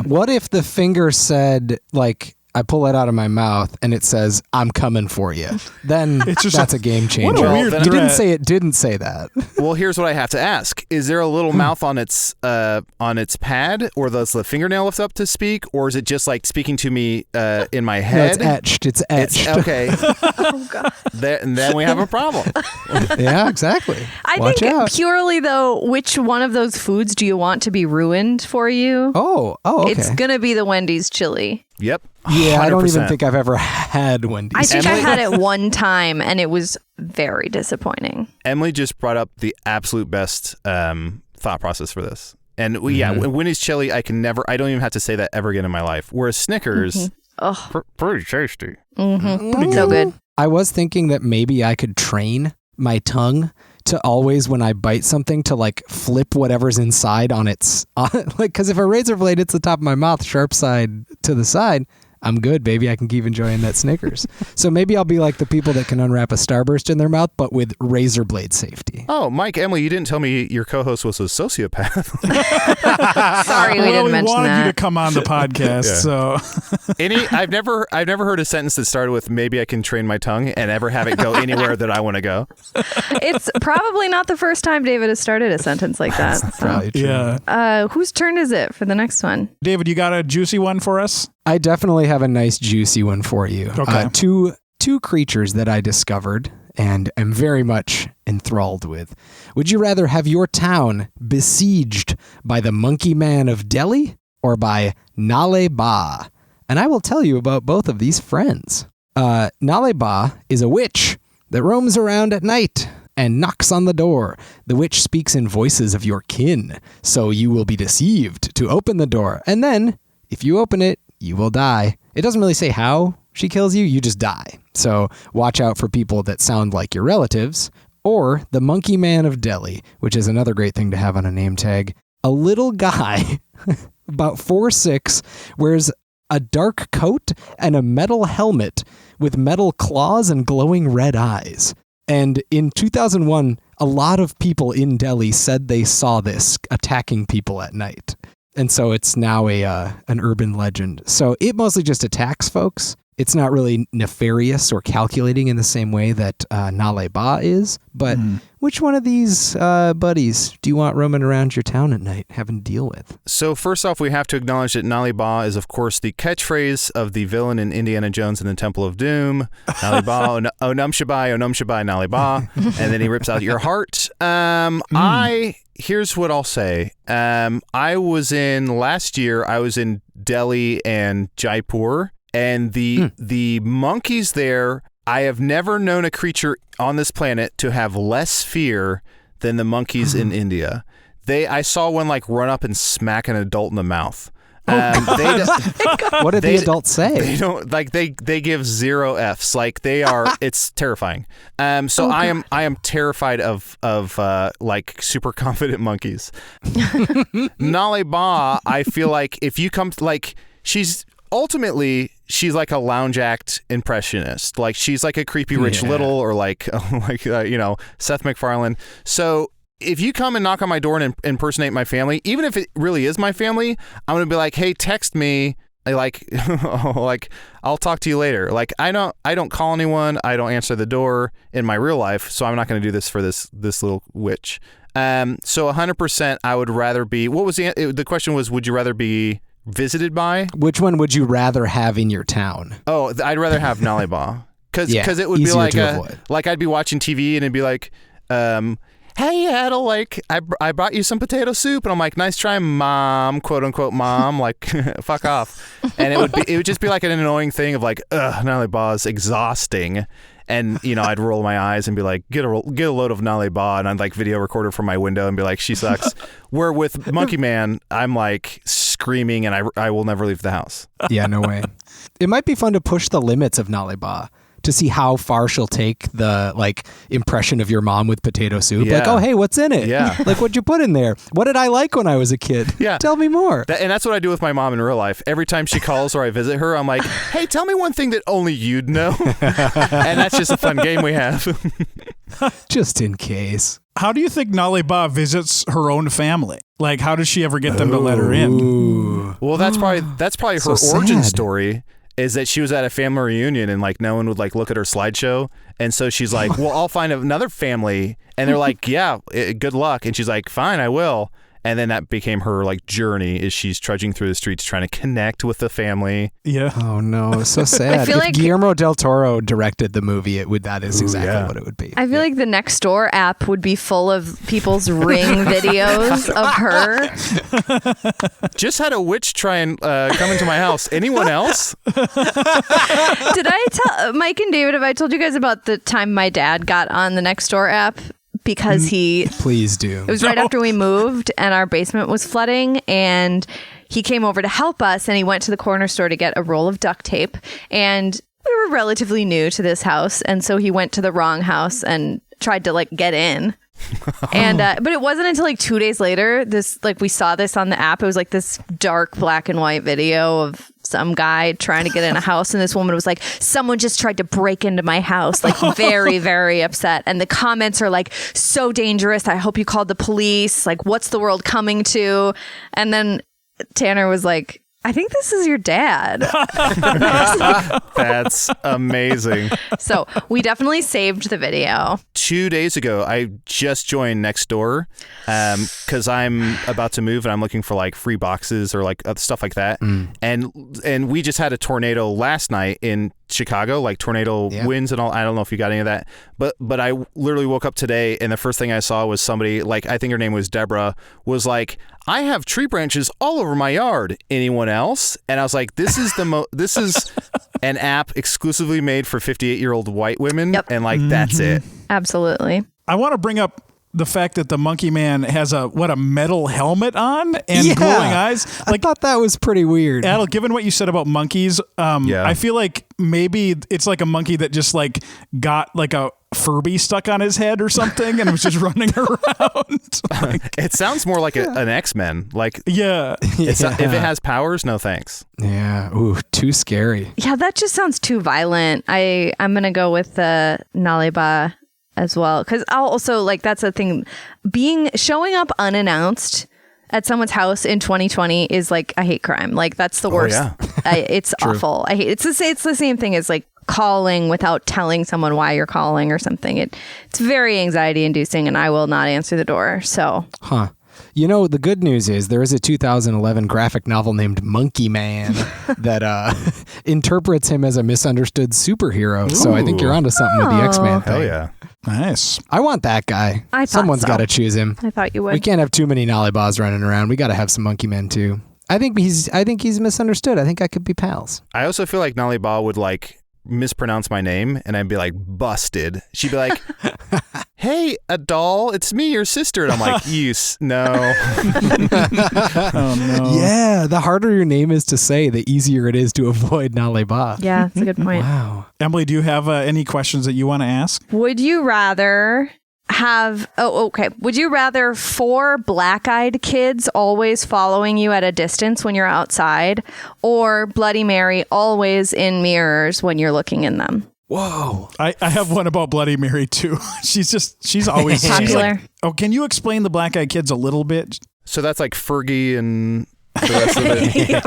Speaker 3: What if the finger said, like, I pull it out of my mouth and it says, I'm coming for you? Then that's a game changer.
Speaker 1: What a weird
Speaker 3: you didn't
Speaker 1: threat.
Speaker 3: say it didn't say that.
Speaker 5: Well, here's what I have to ask: is there a little mouth on its pad, or does the fingernail lift up to speak, or is it just like speaking to me in my
Speaker 3: No,
Speaker 5: head?
Speaker 3: it's etched. It's etched.
Speaker 5: Okay.
Speaker 2: Oh God.
Speaker 5: Then we have a problem.
Speaker 3: Yeah, exactly.
Speaker 2: I
Speaker 3: Watch
Speaker 2: think
Speaker 3: out.
Speaker 2: purely though, which one of those foods do you want to be ruined for you?
Speaker 3: Oh, okay.
Speaker 2: It's gonna be the Wendy's chili.
Speaker 5: Yep.
Speaker 3: Yeah, I don't even
Speaker 5: 100%.
Speaker 3: think I've ever had Wendy's.
Speaker 2: I think
Speaker 5: Emily?
Speaker 2: I had it one time and it was very disappointing.
Speaker 5: Emily just brought up the absolute best thought process for this. And Wendy's chili, I don't even have to say that ever again in my life. Whereas Snickers, pretty tasty.
Speaker 2: So good.
Speaker 3: I was thinking that maybe I could train my tongue to always, when I bite something, to like flip whatever's inside on its, like, because if a razor blade hits the top of my mouth, sharp side to the side, I'm good, baby. I can keep enjoying that Snickers. So maybe I'll be like the people that can unwrap a Starburst in their mouth, but with razor blade safety.
Speaker 5: Oh, Mike, Emily, you didn't tell me your co-host was a sociopath.
Speaker 2: Sorry, we didn't
Speaker 1: we
Speaker 2: mention
Speaker 1: wanted
Speaker 2: that.
Speaker 1: you to come on the podcast, so
Speaker 5: I've never heard a sentence that started with "maybe I can train my tongue" and ever have it go anywhere that I want to go.
Speaker 2: It's probably not the first time David has started a sentence like that.
Speaker 3: Probably true.
Speaker 1: yeah.
Speaker 2: Whose turn is it for the next one?
Speaker 1: David, you got a juicy one for us?
Speaker 3: I definitely have a nice juicy one for you.
Speaker 1: Okay.
Speaker 3: Two creatures that I discovered and am very much enthralled with. Would you rather have your town besieged by the Monkey Man of Delhi or by Nale Ba? And I will tell you about both of these friends. Nale Ba is a witch that roams around at night and knocks on the door. The witch speaks in voices of your kin, so you will be deceived to open the door. And then, if you open it, you will die. It doesn't really say how she kills you, you just die. So watch out for people that sound like your relatives. Or the Monkey Man of Delhi, which is another great thing to have on a name tag. A little guy, about 4'6", wears a dark coat and a metal helmet with metal claws and glowing red eyes. And in 2001, a lot of people in Delhi said they saw this attacking people at night. And so it's now an urban legend. So it mostly just attacks folks. It's not really nefarious or calculating in the same way that Nale Ba is. But which one of these buddies do you want roaming around your town at night having to deal with?
Speaker 5: So first off, we have to acknowledge that Nale Ba is, of course, the catchphrase of the villain in Indiana Jones and the Temple of Doom. Nale Ba, oh num shabai, Nale Ba. And then he rips out your heart. Here's what I'll say. Last year, I was in Delhi and Jaipur. And the monkeys there, I have never known a creature on this planet to have less fear than the monkeys in India. I saw one like run up and smack an adult in the mouth.
Speaker 3: What did the adult say?
Speaker 5: They don't like they give 0 Fs. Like they are. It's terrifying. I am terrified of like super confident monkeys. Nale Ba, I feel like if you come like she's like a lounge act impressionist. Like she's like a creepy rich little or like Seth MacFarlane. So if you come and knock on my door and impersonate my family, even if it really is my family, I'm going to be like, hey, text me. Like I'll talk to you later. Like I don't call anyone. I don't answer the door in my real life. So I'm not going to do this for this little witch. So 100% I would rather be, what was the question was, would you rather be visited by?
Speaker 3: Which one would you rather have in your town?
Speaker 5: Oh, I'd rather have Nale Ba. Because it would be like I'd be watching TV and it'd be like, hey, Adal, like I brought you some potato soup, and I'm like, nice try, mom, quote unquote, mom, like fuck off. And it would just be like an annoying thing of like, Nale Ba is exhausting. And, I'd roll my eyes and be like, get a load of Nale Ba, and I'd like video record her from my window and be like, she sucks. Where with Monkey Man, I'm like screaming and I will never leave the house.
Speaker 3: Yeah, no way. It might be fun to push the limits of Nale Ba to see how far she'll take the like impression of your mom with potato soup.
Speaker 5: Yeah.
Speaker 3: Like, oh, hey, what's in it?
Speaker 5: Yeah.
Speaker 3: Like, what'd you put in there? What did I like when I was a kid?
Speaker 5: Yeah.
Speaker 3: Tell me more.
Speaker 5: And that's what I do with my mom in real life. Every time she calls or I visit her, I'm like, hey, tell me one thing that only you'd know. And that's just a fun game we have.
Speaker 3: Just in case.
Speaker 1: How do you think Nale Ba visits her own family? Like, how does she ever get them to let her in?
Speaker 5: Well, that's probably her origin story. Is that she was at a family reunion and like no one would like look at her slideshow, and so she's like, well, I'll find another family, and they're like, yeah, good luck, and she's like, fine, I will. And then that became her like journey, is she's trudging through the streets trying to connect with the family.
Speaker 1: Yeah.
Speaker 3: Oh no, so sad.
Speaker 2: I feel like
Speaker 3: Guillermo del Toro directed the movie, that is exactly what it would be.
Speaker 2: I feel like the Nextdoor app would be full of people's Ring videos of her.
Speaker 5: Just had a witch try and come into my house. Anyone else?
Speaker 2: Did I tell Mike and David, have I told you guys about the time my dad got on the Nextdoor app? Because
Speaker 3: Please do.
Speaker 2: It was right after we moved and our basement was flooding, and he came over to help us, and he went to the corner store to get a roll of duct tape, and we were relatively new to this house, and so he went to the wrong house and tried to like get in. And but it wasn't until like 2 days later, we saw this on the app. It was like this dark black and white video of some guy trying to get in a house, and this woman was like, someone just tried to break into my house, like very, very upset. And the comments are like, so dangerous, I hope you called the police, like what's the world coming to? And then Tanner was like, I think this is your dad.
Speaker 5: That's amazing.
Speaker 2: So we definitely saved the video.
Speaker 5: 2 days ago, I just joined Nextdoor because I'm about to move and I'm looking for like free boxes or like stuff like that. And we just had a tornado last night in Chicago, like tornado winds and all. I don't know if you got any of that, but I literally woke up today and the first thing I saw was somebody, like I think her name was Deborah, was like, I have tree branches all over my yard. Anyone else? And I was like, this is this is an app exclusively made for 58-year-old white women.
Speaker 2: Yep.
Speaker 5: And like, that's it.
Speaker 2: Absolutely.
Speaker 1: I want to bring up the fact that the Monkey Man has a metal helmet on and glowing eyes.
Speaker 3: Like, I thought that was pretty weird.
Speaker 1: Adal, given what you said about monkeys, I feel like maybe it's like a monkey that just like got like a Furby stuck on his head or something and was just running around.
Speaker 5: It sounds more like an X-Men. Like,
Speaker 1: yeah.
Speaker 5: If it has powers, no thanks.
Speaker 3: Yeah. Ooh, too scary.
Speaker 2: Yeah, that just sounds too violent. I'm going to go with the Naliba as well. Because I'll also, like, that's the thing. Showing up unannounced at someone's house in 2020 is like a hate crime. Like, that's the worst.
Speaker 5: Yeah.
Speaker 2: It's awful. I hate it's the same thing as like calling without telling someone why you're calling or something. It's very anxiety inducing, and I will not answer the door. So,
Speaker 3: You know, the good news is there is a 2011 graphic novel named Monkey Man that interprets him as a misunderstood superhero. Ooh. So I think you're onto something with the X-Man thing.
Speaker 5: Hell yeah.
Speaker 1: Nice.
Speaker 3: I want that guy.
Speaker 2: Someone's
Speaker 3: got to choose him.
Speaker 2: I thought you would.
Speaker 3: We can't have too many Nalibas running around. We got to have some Monkey Men too. I think he's misunderstood. I think I could be pals.
Speaker 5: I also feel like Naliba would like mispronounce my name and I'd be like, busted. She'd be like, hey, Adal, it's me, your sister. And I'm like, no.
Speaker 1: Oh, no.
Speaker 3: Yeah, the harder your name is to say, the easier it is to avoid Naliba.
Speaker 2: Yeah, that's a good point.
Speaker 3: Wow.
Speaker 1: Emily, do you have any questions that you want to ask?
Speaker 2: Would you rather would you rather 4 black-eyed kids always following you at a distance when you're outside, or Bloody Mary always in mirrors when you're looking in them?
Speaker 3: Whoa.
Speaker 1: I have one about Bloody Mary too. She's always
Speaker 2: popular.
Speaker 1: Can you explain the black-eyed kids a little bit?
Speaker 5: So that's like Fergie and the rest of it.
Speaker 2: Yeah.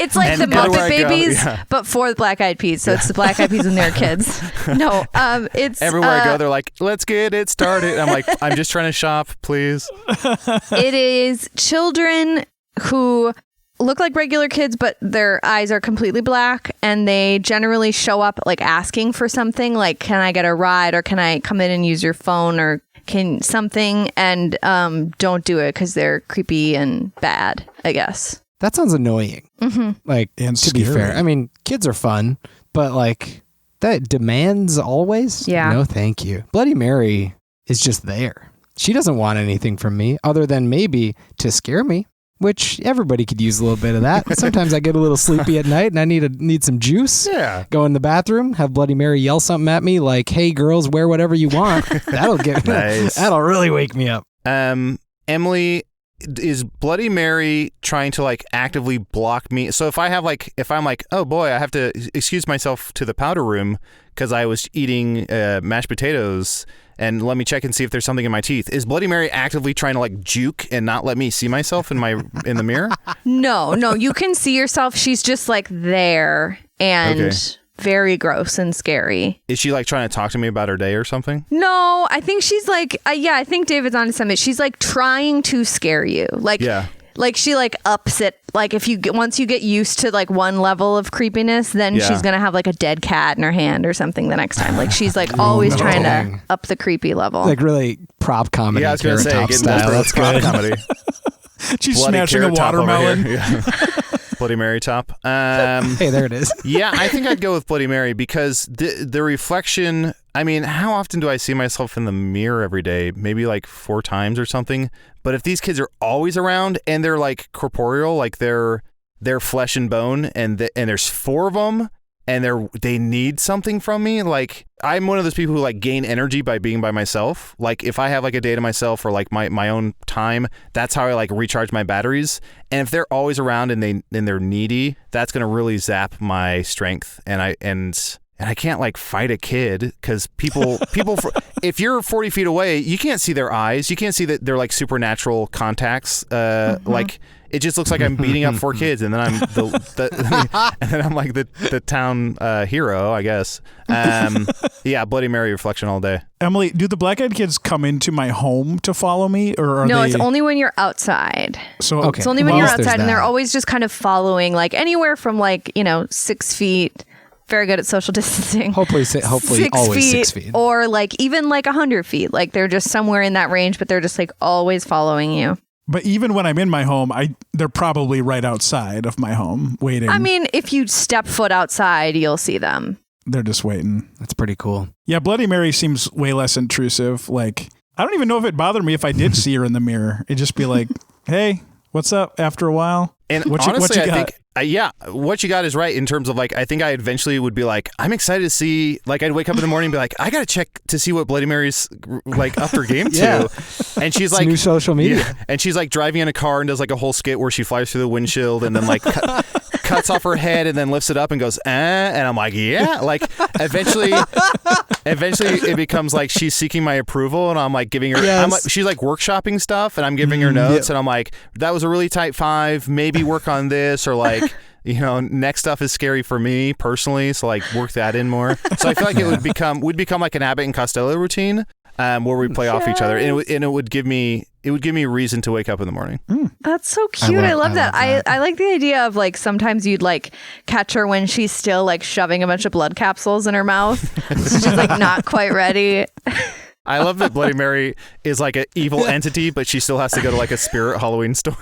Speaker 2: It's like the Muppet Babies, but for the Black Eyed Peas. So it's the Black Eyed Peas and their kids. No, it's
Speaker 5: everywhere I go, they're like, "Let's get it started." I'm like, "I'm just trying to shop, please."
Speaker 2: It is children who look like regular kids, but their eyes are completely black, and they generally show up like asking for something, like, "Can I get a ride?" or "Can I come in and use your phone?" or can something, and don't do it because they're creepy and bad, I guess.
Speaker 3: That sounds annoying.
Speaker 2: Mm-hmm.
Speaker 3: Like, and to be fair, I mean, kids are fun, but like that demands always.
Speaker 2: Yeah.
Speaker 3: No, thank you. Bloody Mary is just there. She doesn't want anything from me other than maybe to scare me, which everybody could use a little bit of that. Sometimes I get a little sleepy at night and I need some juice.
Speaker 5: Yeah.
Speaker 3: Go in the bathroom, have Bloody Mary yell something at me like, "Hey girls, wear whatever you want." That'll get
Speaker 5: nice.
Speaker 3: That'll really wake me up.
Speaker 5: Emily, is Bloody Mary trying to like actively block me? So if I'm like, oh boy, I have to excuse myself to the powder room because I was eating mashed potatoes, and let me check and see if there's something in my teeth. Is Bloody Mary actively trying to like juke and not let me see myself in the mirror?
Speaker 2: No, you can see yourself. She's just like there and very gross and scary.
Speaker 5: Is she like trying to talk to me about her day or something?
Speaker 2: No, I think she's like, I think David's on to something. She's like trying to scare you. Like, like she like ups it. Like once you get used to like one level of creepiness, then she's going to have like a dead cat in her hand or something the next time. Like she's like always trying to up the creepy level.
Speaker 3: Like really prop comedy.
Speaker 5: Yeah, I was going to say, getting
Speaker 3: style. That's
Speaker 5: prop comedy.
Speaker 1: She's smashing a watermelon.
Speaker 5: Bloody Mary top.
Speaker 3: Hey, there it is.
Speaker 5: Yeah, I think I'd go with Bloody Mary because the reflection, I mean, how often do I see myself in the mirror every day? Maybe like 4 times or something. But if these kids are always around and they're like corporeal, like they're flesh and bone, and there's 4 of them, and they need something from me. Like, I'm one of those people who like gain energy by being by myself. Like if I have like a day to myself or like my own time, that's how I like recharge my batteries. And if they're always around and they're needy, that's going to really zap my strength. And I can't like fight a kid because people if you're 40 feet away, you can't see their eyes. You can't see that they're like supernatural contacts. Like it just looks like I'm beating up 4 kids, and then I'm and then I'm like the town hero, I guess. Yeah, Bloody Mary reflection all day.
Speaker 1: Emily, do the black-eyed kids come into my home to follow me, or are
Speaker 2: no?
Speaker 1: they...
Speaker 2: It's only when you're outside.
Speaker 1: So
Speaker 3: okay.
Speaker 2: It's only when you're outside, and they're always just kind of following, like anywhere from like 6 feet. Very good at social distancing.
Speaker 3: Hopefully 6 feet.
Speaker 2: Or like even like 100 feet. Like they're just somewhere in that range, but they're just like always following you.
Speaker 1: But even when I'm in my home, they're probably right outside of my home waiting.
Speaker 2: I mean, if you step foot outside, you'll see them.
Speaker 1: They're just waiting.
Speaker 3: That's pretty cool.
Speaker 1: Yeah, Bloody Mary seems way less intrusive. Like, I don't even know if it'd bother me if I did see her in the mirror. It'd just be like, hey, what's up after a while?
Speaker 5: And honestly, I think, what you got is right in terms of like, I think I eventually would be like, I'm excited to see, like, I'd wake up in the morning and be like, I got to check to see what Bloody Mary's like up her game to. And she's like,
Speaker 3: new social media.
Speaker 5: Yeah, and she's like driving in a car and does like a whole skit where she flies through the windshield and then like cuts off her head and then lifts it up and goes, and I'm like, yeah, like eventually it becomes like she's seeking my approval and I'm like giving her, she's like workshopping stuff and I'm giving her notes and I'm like, that was a really tight 5, maybe work on this, or like, you know, next stuff is scary for me personally, so like work that in more. So I feel like it would become like an Abbott and Costello routine, where we play off each other, and it would give me reason to wake up in the morning.
Speaker 2: That's so cute. I love that. I like the idea of like sometimes you'd like catch her when she's still like shoving a bunch of blood capsules in her mouth. So she's like not quite ready.
Speaker 5: I love that Bloody Mary is like an evil entity, but she still has to go to like a spirit Halloween store.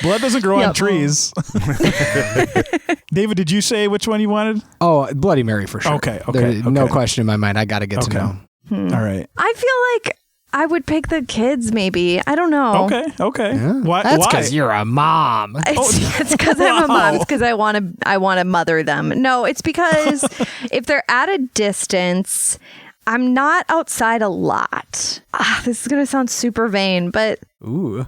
Speaker 1: Blood doesn't grow on trees. David, did you say which one you wanted?
Speaker 3: Oh, Bloody Mary for sure.
Speaker 1: Okay.
Speaker 3: No question in my mind. I got to get to know.
Speaker 1: All right.
Speaker 2: I feel like I would pick the kids maybe. I don't know.
Speaker 1: Okay.
Speaker 3: Yeah.
Speaker 1: Why?
Speaker 3: That's because you're a mom.
Speaker 2: It's because I'm a mom. It's because I want to mother them. No, it's because if they're at a distance, I'm not outside a lot. This is going to sound super vain, but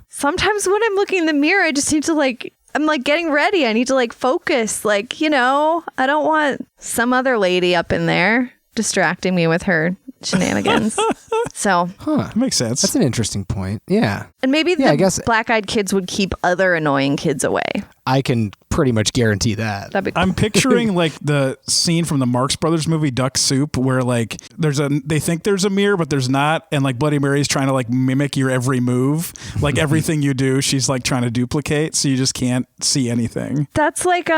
Speaker 2: sometimes when I'm looking in the mirror, I just need to like, I'm like getting ready. I need to like focus. Like, you know, I don't want some other lady up in there distracting me with her shenanigans. So
Speaker 1: makes sense.
Speaker 3: That's an interesting point. Yeah.
Speaker 2: And maybe the black-eyed kids would keep other annoying kids away.
Speaker 3: I can pretty much guarantee that.
Speaker 2: That'd be cool.
Speaker 1: I'm picturing like the scene from the Marx Brothers movie Duck Soup where like they think there's a mirror but there's not, and like Bloody Mary's trying to like mimic your every move, like everything you do she's like trying to duplicate, so you just can't see anything.
Speaker 2: That's like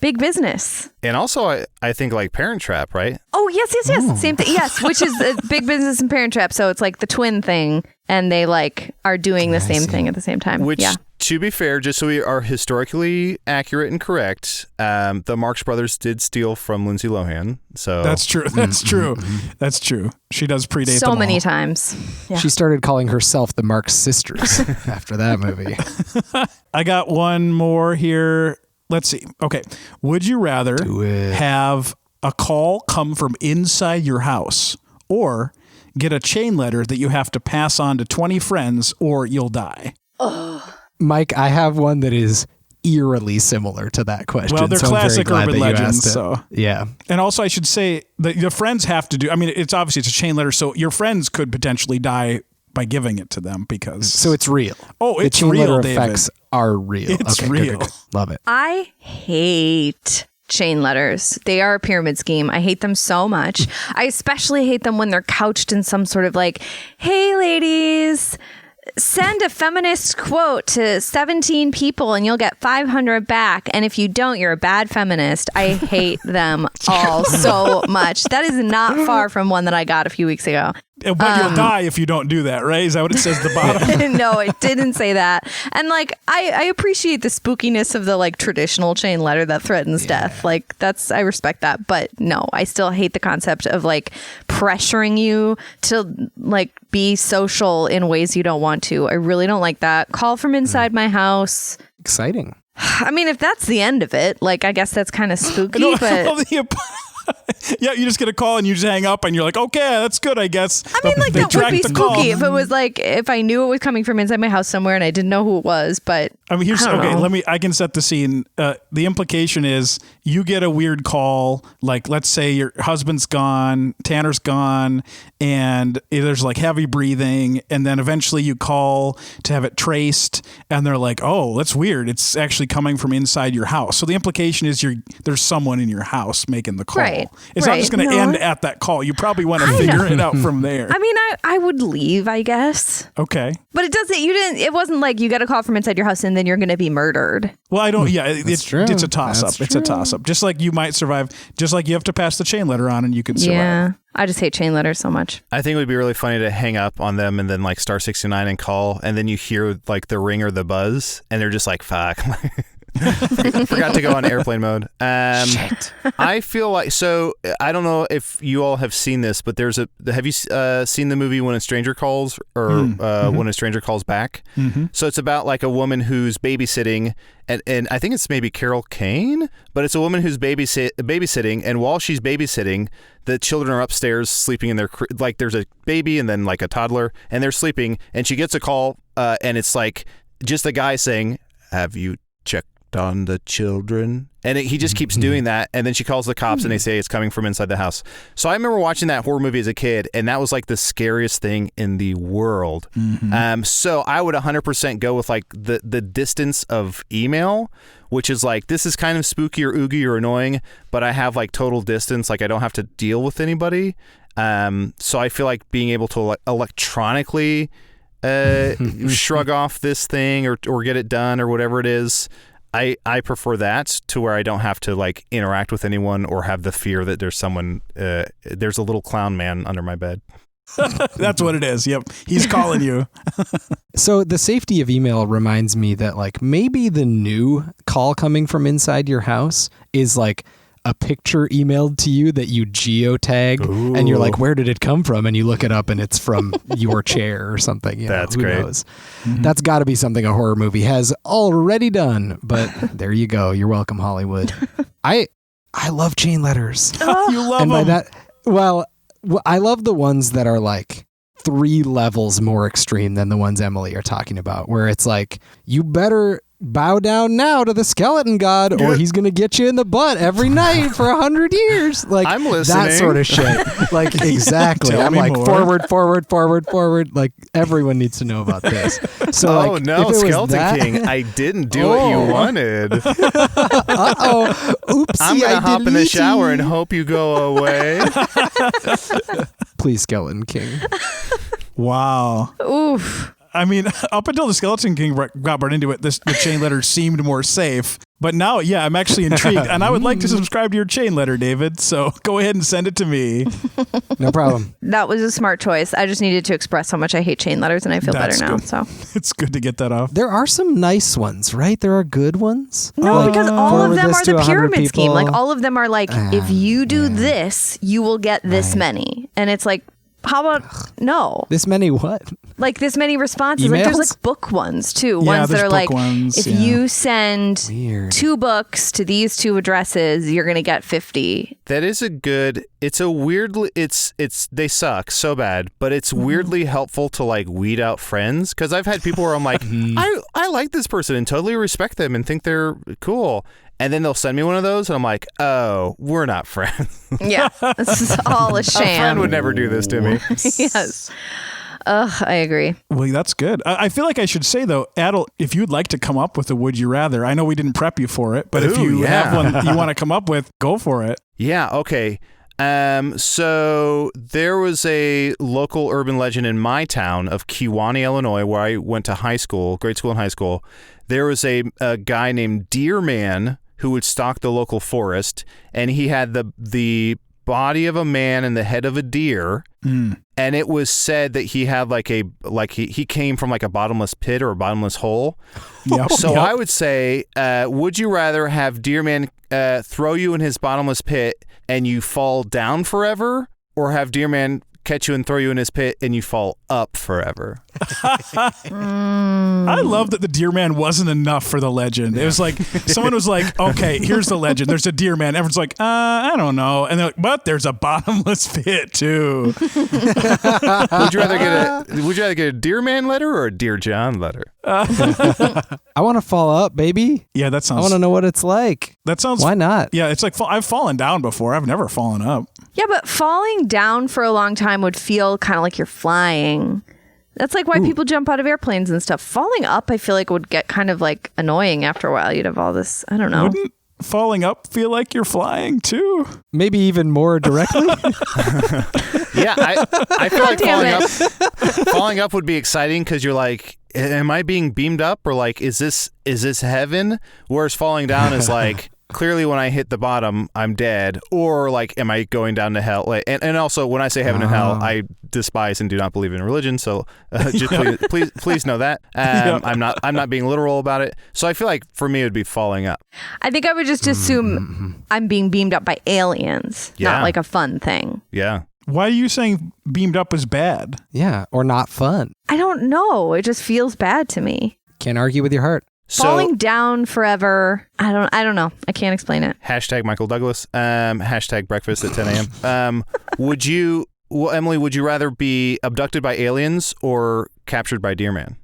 Speaker 2: Big Business.
Speaker 5: And also I think like Parent Trap, right?
Speaker 2: Oh, yes. Same thing. Yes, which is Big Business and Parent Trap. So it's like the twin thing, and they like are doing the same thing at the same time.
Speaker 5: Which, to be fair, just so we are historically accurate and correct, the Marx Brothers did steal from Lindsay Lohan. So
Speaker 1: that's true. That's true. That's true. She does predate
Speaker 2: so
Speaker 1: them
Speaker 2: many
Speaker 1: all.
Speaker 2: times. Yeah.
Speaker 3: She started calling herself the Marx Sisters after that movie.
Speaker 1: I got one more here. Let's see. Okay. Would you rather have a call come from inside your house or get a chain letter that you have to pass on to 20 friends or you'll die?
Speaker 3: Mike, I have one that is eerily similar to that question.
Speaker 1: Well, they're classic urban legends. So
Speaker 3: yeah.
Speaker 1: And also I should say that your friends have to do, I mean, it's a chain letter. So your friends could potentially die by giving it to them because.
Speaker 3: So it's real.
Speaker 1: Oh, it's
Speaker 3: the chain
Speaker 1: real,
Speaker 3: letter
Speaker 1: David.
Speaker 3: effects are real.
Speaker 1: It's
Speaker 3: okay,
Speaker 1: real.
Speaker 3: Good. Love it.
Speaker 2: I hate chain letters. They are a pyramid scheme. I hate them so much. I especially hate them when they're couched in some sort of like, hey ladies, send a feminist quote to 17 people and you'll get 500 back. And if you don't, you're a bad feminist. I hate them all so much. That is not far from one that I got a few weeks ago.
Speaker 1: But you'll die if you don't do that, right? Is that what it says at the bottom?
Speaker 2: No, it didn't say that. And like, I appreciate the spookiness of the like traditional chain letter that threatens death. Like I respect that. But no, I still hate the concept of like pressuring you to like be social in ways you don't want to. I really don't like that. Call from inside my house.
Speaker 3: Exciting.
Speaker 2: I mean, if that's the end of it, like, I guess that's kind of spooky, but...
Speaker 1: Yeah, you just get a call and you just hang up and you're like, okay, that's good, I guess.
Speaker 2: I mean, like, that would be spooky if it was like, if I knew it was coming from inside my house somewhere and I didn't know who it was, but
Speaker 1: I mean, I can set the scene. The implication is you get a weird call, like, let's say your husband's gone, Tanner's gone, and there's like heavy breathing, and then eventually you call to have it traced, and they're like, oh, that's weird. It's actually coming from inside your house. So the implication is there's someone in your house making the call.
Speaker 2: Right.
Speaker 1: It's not just going to end at that call. You probably want to figure it out from there.
Speaker 2: I mean, I would leave, I guess.
Speaker 1: Okay.
Speaker 2: But it wasn't like you got a call from inside your house and then you're going to be murdered.
Speaker 1: Well, I don't, it's
Speaker 3: true.
Speaker 1: It's a toss-up. It's a toss-up. Just like you might survive, just like you have to pass the chain letter on and you could survive.
Speaker 2: Yeah. I just hate chain letters so much.
Speaker 5: I think it would be really funny to hang up on them and then like star 69 and call, and then you hear like the ring or the buzz and they're just like, fuck. Forgot to go on airplane mode.
Speaker 3: Shit.
Speaker 5: I feel like, so I don't know if you all have seen this, but have you seen the movie When a Stranger Calls or When a Stranger Calls Back?
Speaker 1: Mm-hmm.
Speaker 5: So it's about like a woman who's babysitting, and I think it's maybe Carol Kane, but it's a woman who's babysitting, and while she's babysitting, the children are upstairs sleeping in their, like there's a baby and then like a toddler, and they're sleeping, and she gets a call, and it's like just a guy saying, "Have you checked on the children?" And he just keeps doing that, and then she calls the cops and they say it's coming from inside the house. So I remember watching that horror movie as a kid, and that was like the scariest thing in the world. So I would 100% go with like the distance of email, which is like, this is kind of spooky or oogie or annoying, but I have like total distance, like I don't have to deal with anybody. So I feel like being able to electronically shrug off this thing or get it done or whatever it is, I prefer that to where I don't have to like interact with anyone or have the fear that there's someone, there's a little clown man under my bed.
Speaker 1: That's what it is. Yep. He's calling you.
Speaker 3: So the safety of email reminds me that like maybe the new call coming from inside your house is like a picture emailed to you that you geotag. Ooh. And you're like, where did it come from? And you look it up and it's from your chair or something. You
Speaker 5: That's
Speaker 3: know, who
Speaker 5: great.
Speaker 3: Knows? That's got to be something a horror movie has already done. But there you go. You're welcome, Hollywood. I love chain letters.
Speaker 1: You love
Speaker 3: and by
Speaker 1: them.
Speaker 3: that, well, I love the ones that are like 3 levels more extreme than the ones Emily are talking about, where it's like, you better bow down now to the skeleton god or he's gonna get you in the butt every night for 100 years. Like,
Speaker 5: I'm listening.
Speaker 3: That sort of shit. Like, exactly.
Speaker 1: Tell
Speaker 3: I'm
Speaker 1: me
Speaker 3: like,
Speaker 1: more.
Speaker 3: forward. Like, everyone needs to know about this. So
Speaker 5: Oh
Speaker 3: like,
Speaker 5: no,
Speaker 3: if it was
Speaker 5: Skeleton
Speaker 3: that-
Speaker 5: King, I didn't do what you wanted.
Speaker 3: Uh-oh. Oopsie,
Speaker 5: I'm going to hop in the
Speaker 3: deleted.
Speaker 5: shower and hope you go away.
Speaker 3: Please, Skeleton King.
Speaker 1: Wow.
Speaker 2: Oof.
Speaker 1: I mean, up until the Skeleton King got brought into it, the chain letter seemed more safe. But now, yeah, I'm actually intrigued. And I would like to subscribe to your chain letter, David. So go ahead and send it to me.
Speaker 3: No problem.
Speaker 2: That was a smart choice. I just needed to express how much I hate chain letters, and I feel
Speaker 1: That's
Speaker 2: better now.
Speaker 1: good.
Speaker 2: So
Speaker 1: It's good to get that off.
Speaker 3: There are some nice ones, right? There are good ones.
Speaker 2: no, because all of
Speaker 3: forward
Speaker 2: them
Speaker 3: this
Speaker 2: are
Speaker 3: to
Speaker 2: the
Speaker 3: 100
Speaker 2: pyramid scheme. Like
Speaker 3: people.
Speaker 2: all of them are like, if you do this, you will get this many, and it's like, how about no?
Speaker 3: This many what?
Speaker 2: Like this many responses. Like there's
Speaker 3: Emails?
Speaker 2: like book ones too.
Speaker 1: Yeah,
Speaker 2: Ones that
Speaker 1: there's
Speaker 2: are
Speaker 1: book
Speaker 2: like,
Speaker 1: ones,
Speaker 2: if
Speaker 1: yeah.
Speaker 2: you send
Speaker 3: Weird.
Speaker 2: 2 books to these 2 addresses, you're gonna get 50.
Speaker 5: That is a good, it's a weirdly, it's they suck so bad, but it's weirdly helpful to like weed out friends. Cause I've had people where I'm like, I like this person and totally respect them and think they're cool. And then they'll send me one of those and I'm like, oh, we're not friends.
Speaker 2: Yeah, this is all a
Speaker 5: A friend
Speaker 2: sham.
Speaker 5: would never do this to me.
Speaker 2: Yes. Ugh, I agree.
Speaker 1: Well, that's good. I feel like I should say, though, Adal, if you'd like to come up with a Would You Rather, I know we didn't prep you for it, but if
Speaker 5: Ooh,
Speaker 1: you
Speaker 5: yeah.
Speaker 1: have one you want to come up with, go for it.
Speaker 5: Yeah, okay. So there was a local urban legend in my town of Kewanee, Illinois, where I went to high school, grade school and high school. There was a guy named Deer Man who would stalk the local forest, and he had the body of a man and the head of a deer. And it was said that he had he came from like a bottomless pit or a bottomless hole.
Speaker 1: Yep.
Speaker 5: So
Speaker 1: Yep.
Speaker 5: I would say, would you rather have Deer Man throw you in his bottomless pit and you fall down forever, or have Deer Man catch you and throw you in his pit and you fall up forever?
Speaker 1: I love that the Deer Man wasn't enough for the legend. It was like, someone was like, okay, here's the legend. There's a Deer Man. Everyone's like, I don't know. And they're like, but there's a bottomless pit too.
Speaker 5: Would you rather get a Deer Man letter or a Dear John letter?
Speaker 3: I want to fall up, baby.
Speaker 1: Yeah, that
Speaker 3: I
Speaker 1: sounds.
Speaker 3: want to know what it's like.
Speaker 1: That sounds.
Speaker 3: Why not?
Speaker 1: Yeah, it's like I've fallen down before. I've never fallen up.
Speaker 2: Yeah, but falling down for a long time would feel kind of like you're flying. That's like why people jump out of airplanes and stuff. Falling up, I feel like would get kind of like annoying after a while. You'd have all this, I don't know.
Speaker 1: Wouldn't falling up feel like you're flying too?
Speaker 3: Maybe even more directly.
Speaker 5: Yeah, I feel like
Speaker 2: Damn
Speaker 5: falling up would be exciting because you're like, am I being beamed up, or like is this heaven? Whereas falling down is like, clearly when I hit the bottom, I'm dead, or like, am I going down to hell? Like, and also when I say heaven and hell, I despise and do not believe in religion. So just please know that I'm not being literal about it. So I feel like for me, it would be falling up.
Speaker 2: I think I would just assume I'm being beamed up by aliens, not like a fun thing.
Speaker 5: Yeah.
Speaker 1: Why are you saying beamed up is bad?
Speaker 3: Yeah, or not fun.
Speaker 2: I don't know. It just feels bad to me.
Speaker 3: Can't argue with your heart.
Speaker 2: Falling down forever. I don't know. I can't explain it.
Speaker 5: Hashtag Michael Douglas. Hashtag breakfast at 10 a.m. Emily, would you rather be abducted by aliens or captured by Deer Man?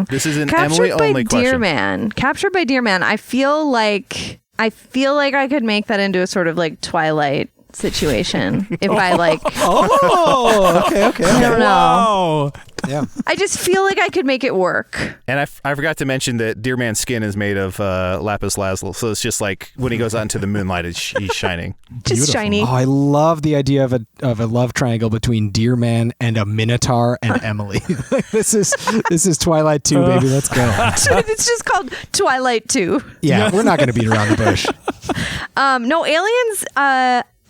Speaker 5: This is an Emily only question.
Speaker 2: Captured by Deer Man. I feel like I could make that into a sort of like Twilight situation if I like.
Speaker 3: Okay.
Speaker 2: I don't know.
Speaker 1: Wow.
Speaker 3: Yeah.
Speaker 2: I just feel like I could make it work.
Speaker 5: And I forgot to mention that Deer Man's skin is made of lapis lazuli, so it's just like when he goes out into the moonlight, he's shining.
Speaker 2: Just shiny.
Speaker 3: Oh, I love the idea of a love triangle between Deer Man and a Minotaur and Emily. This is Twilight 2, baby. Let's go.
Speaker 2: It's just called Twilight 2.
Speaker 3: Yeah, we're not going to beat around the bush.
Speaker 2: No, aliens.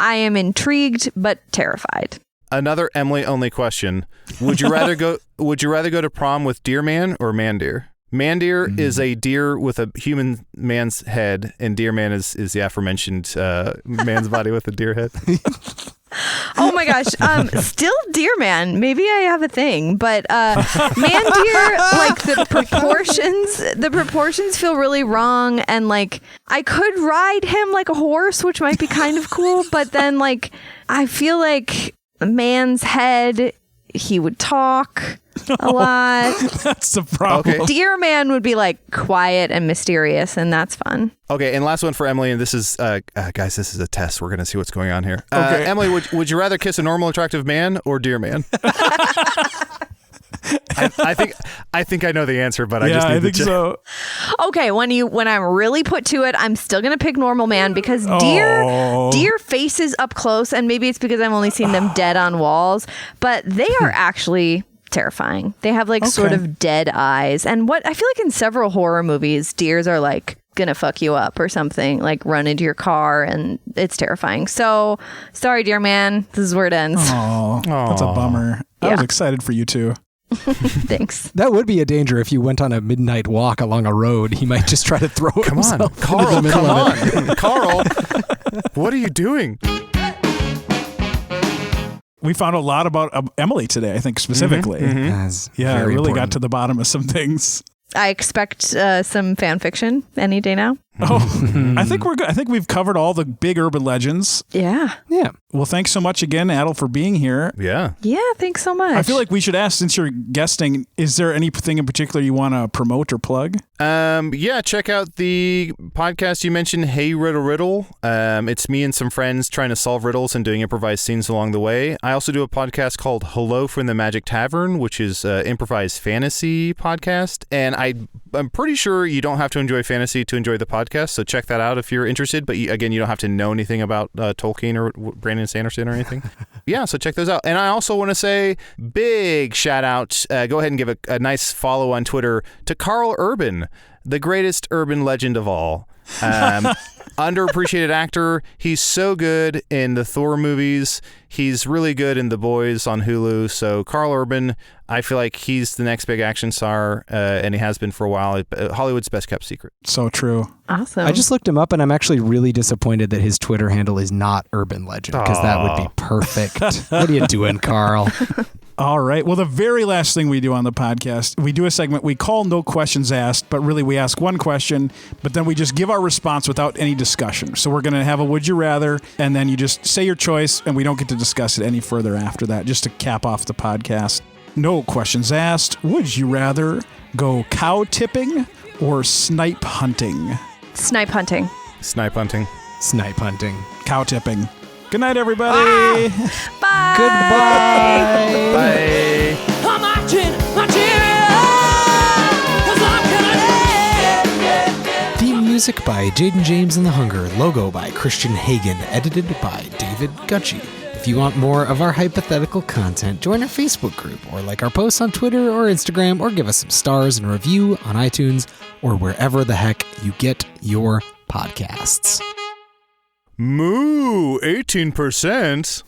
Speaker 2: I am intrigued but terrified.
Speaker 5: Another Emily only question. Would you rather go to prom with Deer Man or Mandeer? Mandeer is a deer with a human man's head, and Deer Man is the aforementioned man's body with a deer head.
Speaker 2: Oh my gosh. Still Deer Man. Maybe I have a thing, but Mandeer, like the proportions feel really wrong, and like I could ride him like a horse, which might be kind of cool, but then like I feel like man's head, he would talk a lot.
Speaker 1: That's the problem.
Speaker 5: Okay.
Speaker 2: Deer Man would be like quiet and mysterious, and that's fun.
Speaker 5: Okay, and last one for Emily, and this is, guys, this is a test. We're going to see what's going on here.
Speaker 1: Okay.
Speaker 5: Emily, would you rather kiss a normal, attractive man or Deer Man? I think I know the answer, but I just need to check.
Speaker 1: So.
Speaker 2: Okay, when I'm really put to it, I'm still gonna pick normal man because deer faces up close, and maybe it's because I've only seen them dead on walls, but they are actually terrifying. They have like sort of dead eyes, and what I feel like in several horror movies, deers are like gonna fuck you up or something, like run into your car, and it's terrifying. So sorry, Deer Man, this is where it ends.
Speaker 1: Oh, that's a bummer. I was excited for you too.
Speaker 2: Thanks.
Speaker 3: That would be a danger if you went on a midnight walk along a road. He might just try to throw himself
Speaker 5: Carl,
Speaker 3: into the middle of it.
Speaker 5: Carl, what are you doing?
Speaker 1: We found a lot about Emily today, I think, specifically. Yeah, I really got to the bottom of some things.
Speaker 2: I expect some fan fiction any day now.
Speaker 1: Oh, I think we're good. I think we've covered all the big urban legends.
Speaker 2: Yeah.
Speaker 1: Well, thanks so much again, Adal, for being here.
Speaker 5: Yeah,
Speaker 2: thanks so much.
Speaker 1: I feel like we should ask, since you're guesting, is there anything in particular you want to promote or plug?
Speaker 5: Yeah, check out the podcast you mentioned, Hey Riddle. It's me and some friends trying to solve riddles and doing improvised scenes along the way. I also do a podcast called Hello from the Magic Tavern, which is an improvised fantasy podcast. And I'm pretty sure you don't have to enjoy fantasy to enjoy the podcast, so check that out if you're interested. But again, you don't have to know anything about Tolkien or Brandon Sanderson or anything. Yeah, so check those out. And I also want to say big shout out, go ahead and give a nice follow on Twitter to Carl Urban, the greatest urban legend of all. Underappreciated actor. He's so good in the Thor movies. He's really good in The Boys on Hulu. So Carl Urban, I feel like he's the next big action star, and he has been for a while. Hollywood's best kept secret.
Speaker 1: So true.
Speaker 2: Awesome.
Speaker 3: I just looked him up, and I'm actually really disappointed that his Twitter handle is not Urban Legend, because that would be perfect. What are you doing, Carl?
Speaker 1: All right. Well, the very last thing we do on the podcast, we do a segment we call No Questions Asked, but really we ask one question, but then we just give our response without any discussion. So we're going to have a Would You Rather, and then you just say your choice, and we don't get to discuss it any further after that, just to cap off the podcast. No Questions Asked. Would you rather go cow tipping or snipe hunting?
Speaker 2: Snipe hunting.
Speaker 5: Snipe hunting.
Speaker 3: Snipe hunting.
Speaker 1: Cow tipping. Good night, everybody.
Speaker 2: Bye.
Speaker 3: Goodbye.
Speaker 5: Bye.
Speaker 4: I'm marching, cause I'm gonna
Speaker 3: Theme music by Jaden James and the Hunger. Logo by Christian Hagen. Edited by David Gucci. If you want more of our hypothetical content, join our Facebook group, or like our posts on Twitter or Instagram, or give us some stars and a review on iTunes, or wherever the heck you get your podcasts.
Speaker 5: Moo, 18%.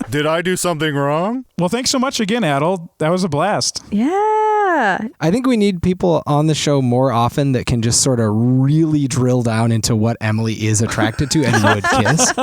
Speaker 5: Did I do something wrong?
Speaker 1: Well, thanks so much again, Adal. That was a blast.
Speaker 2: Yeah.
Speaker 3: I think we need people on the show more often that can just sort of really drill down into what Emily is attracted to and would kiss.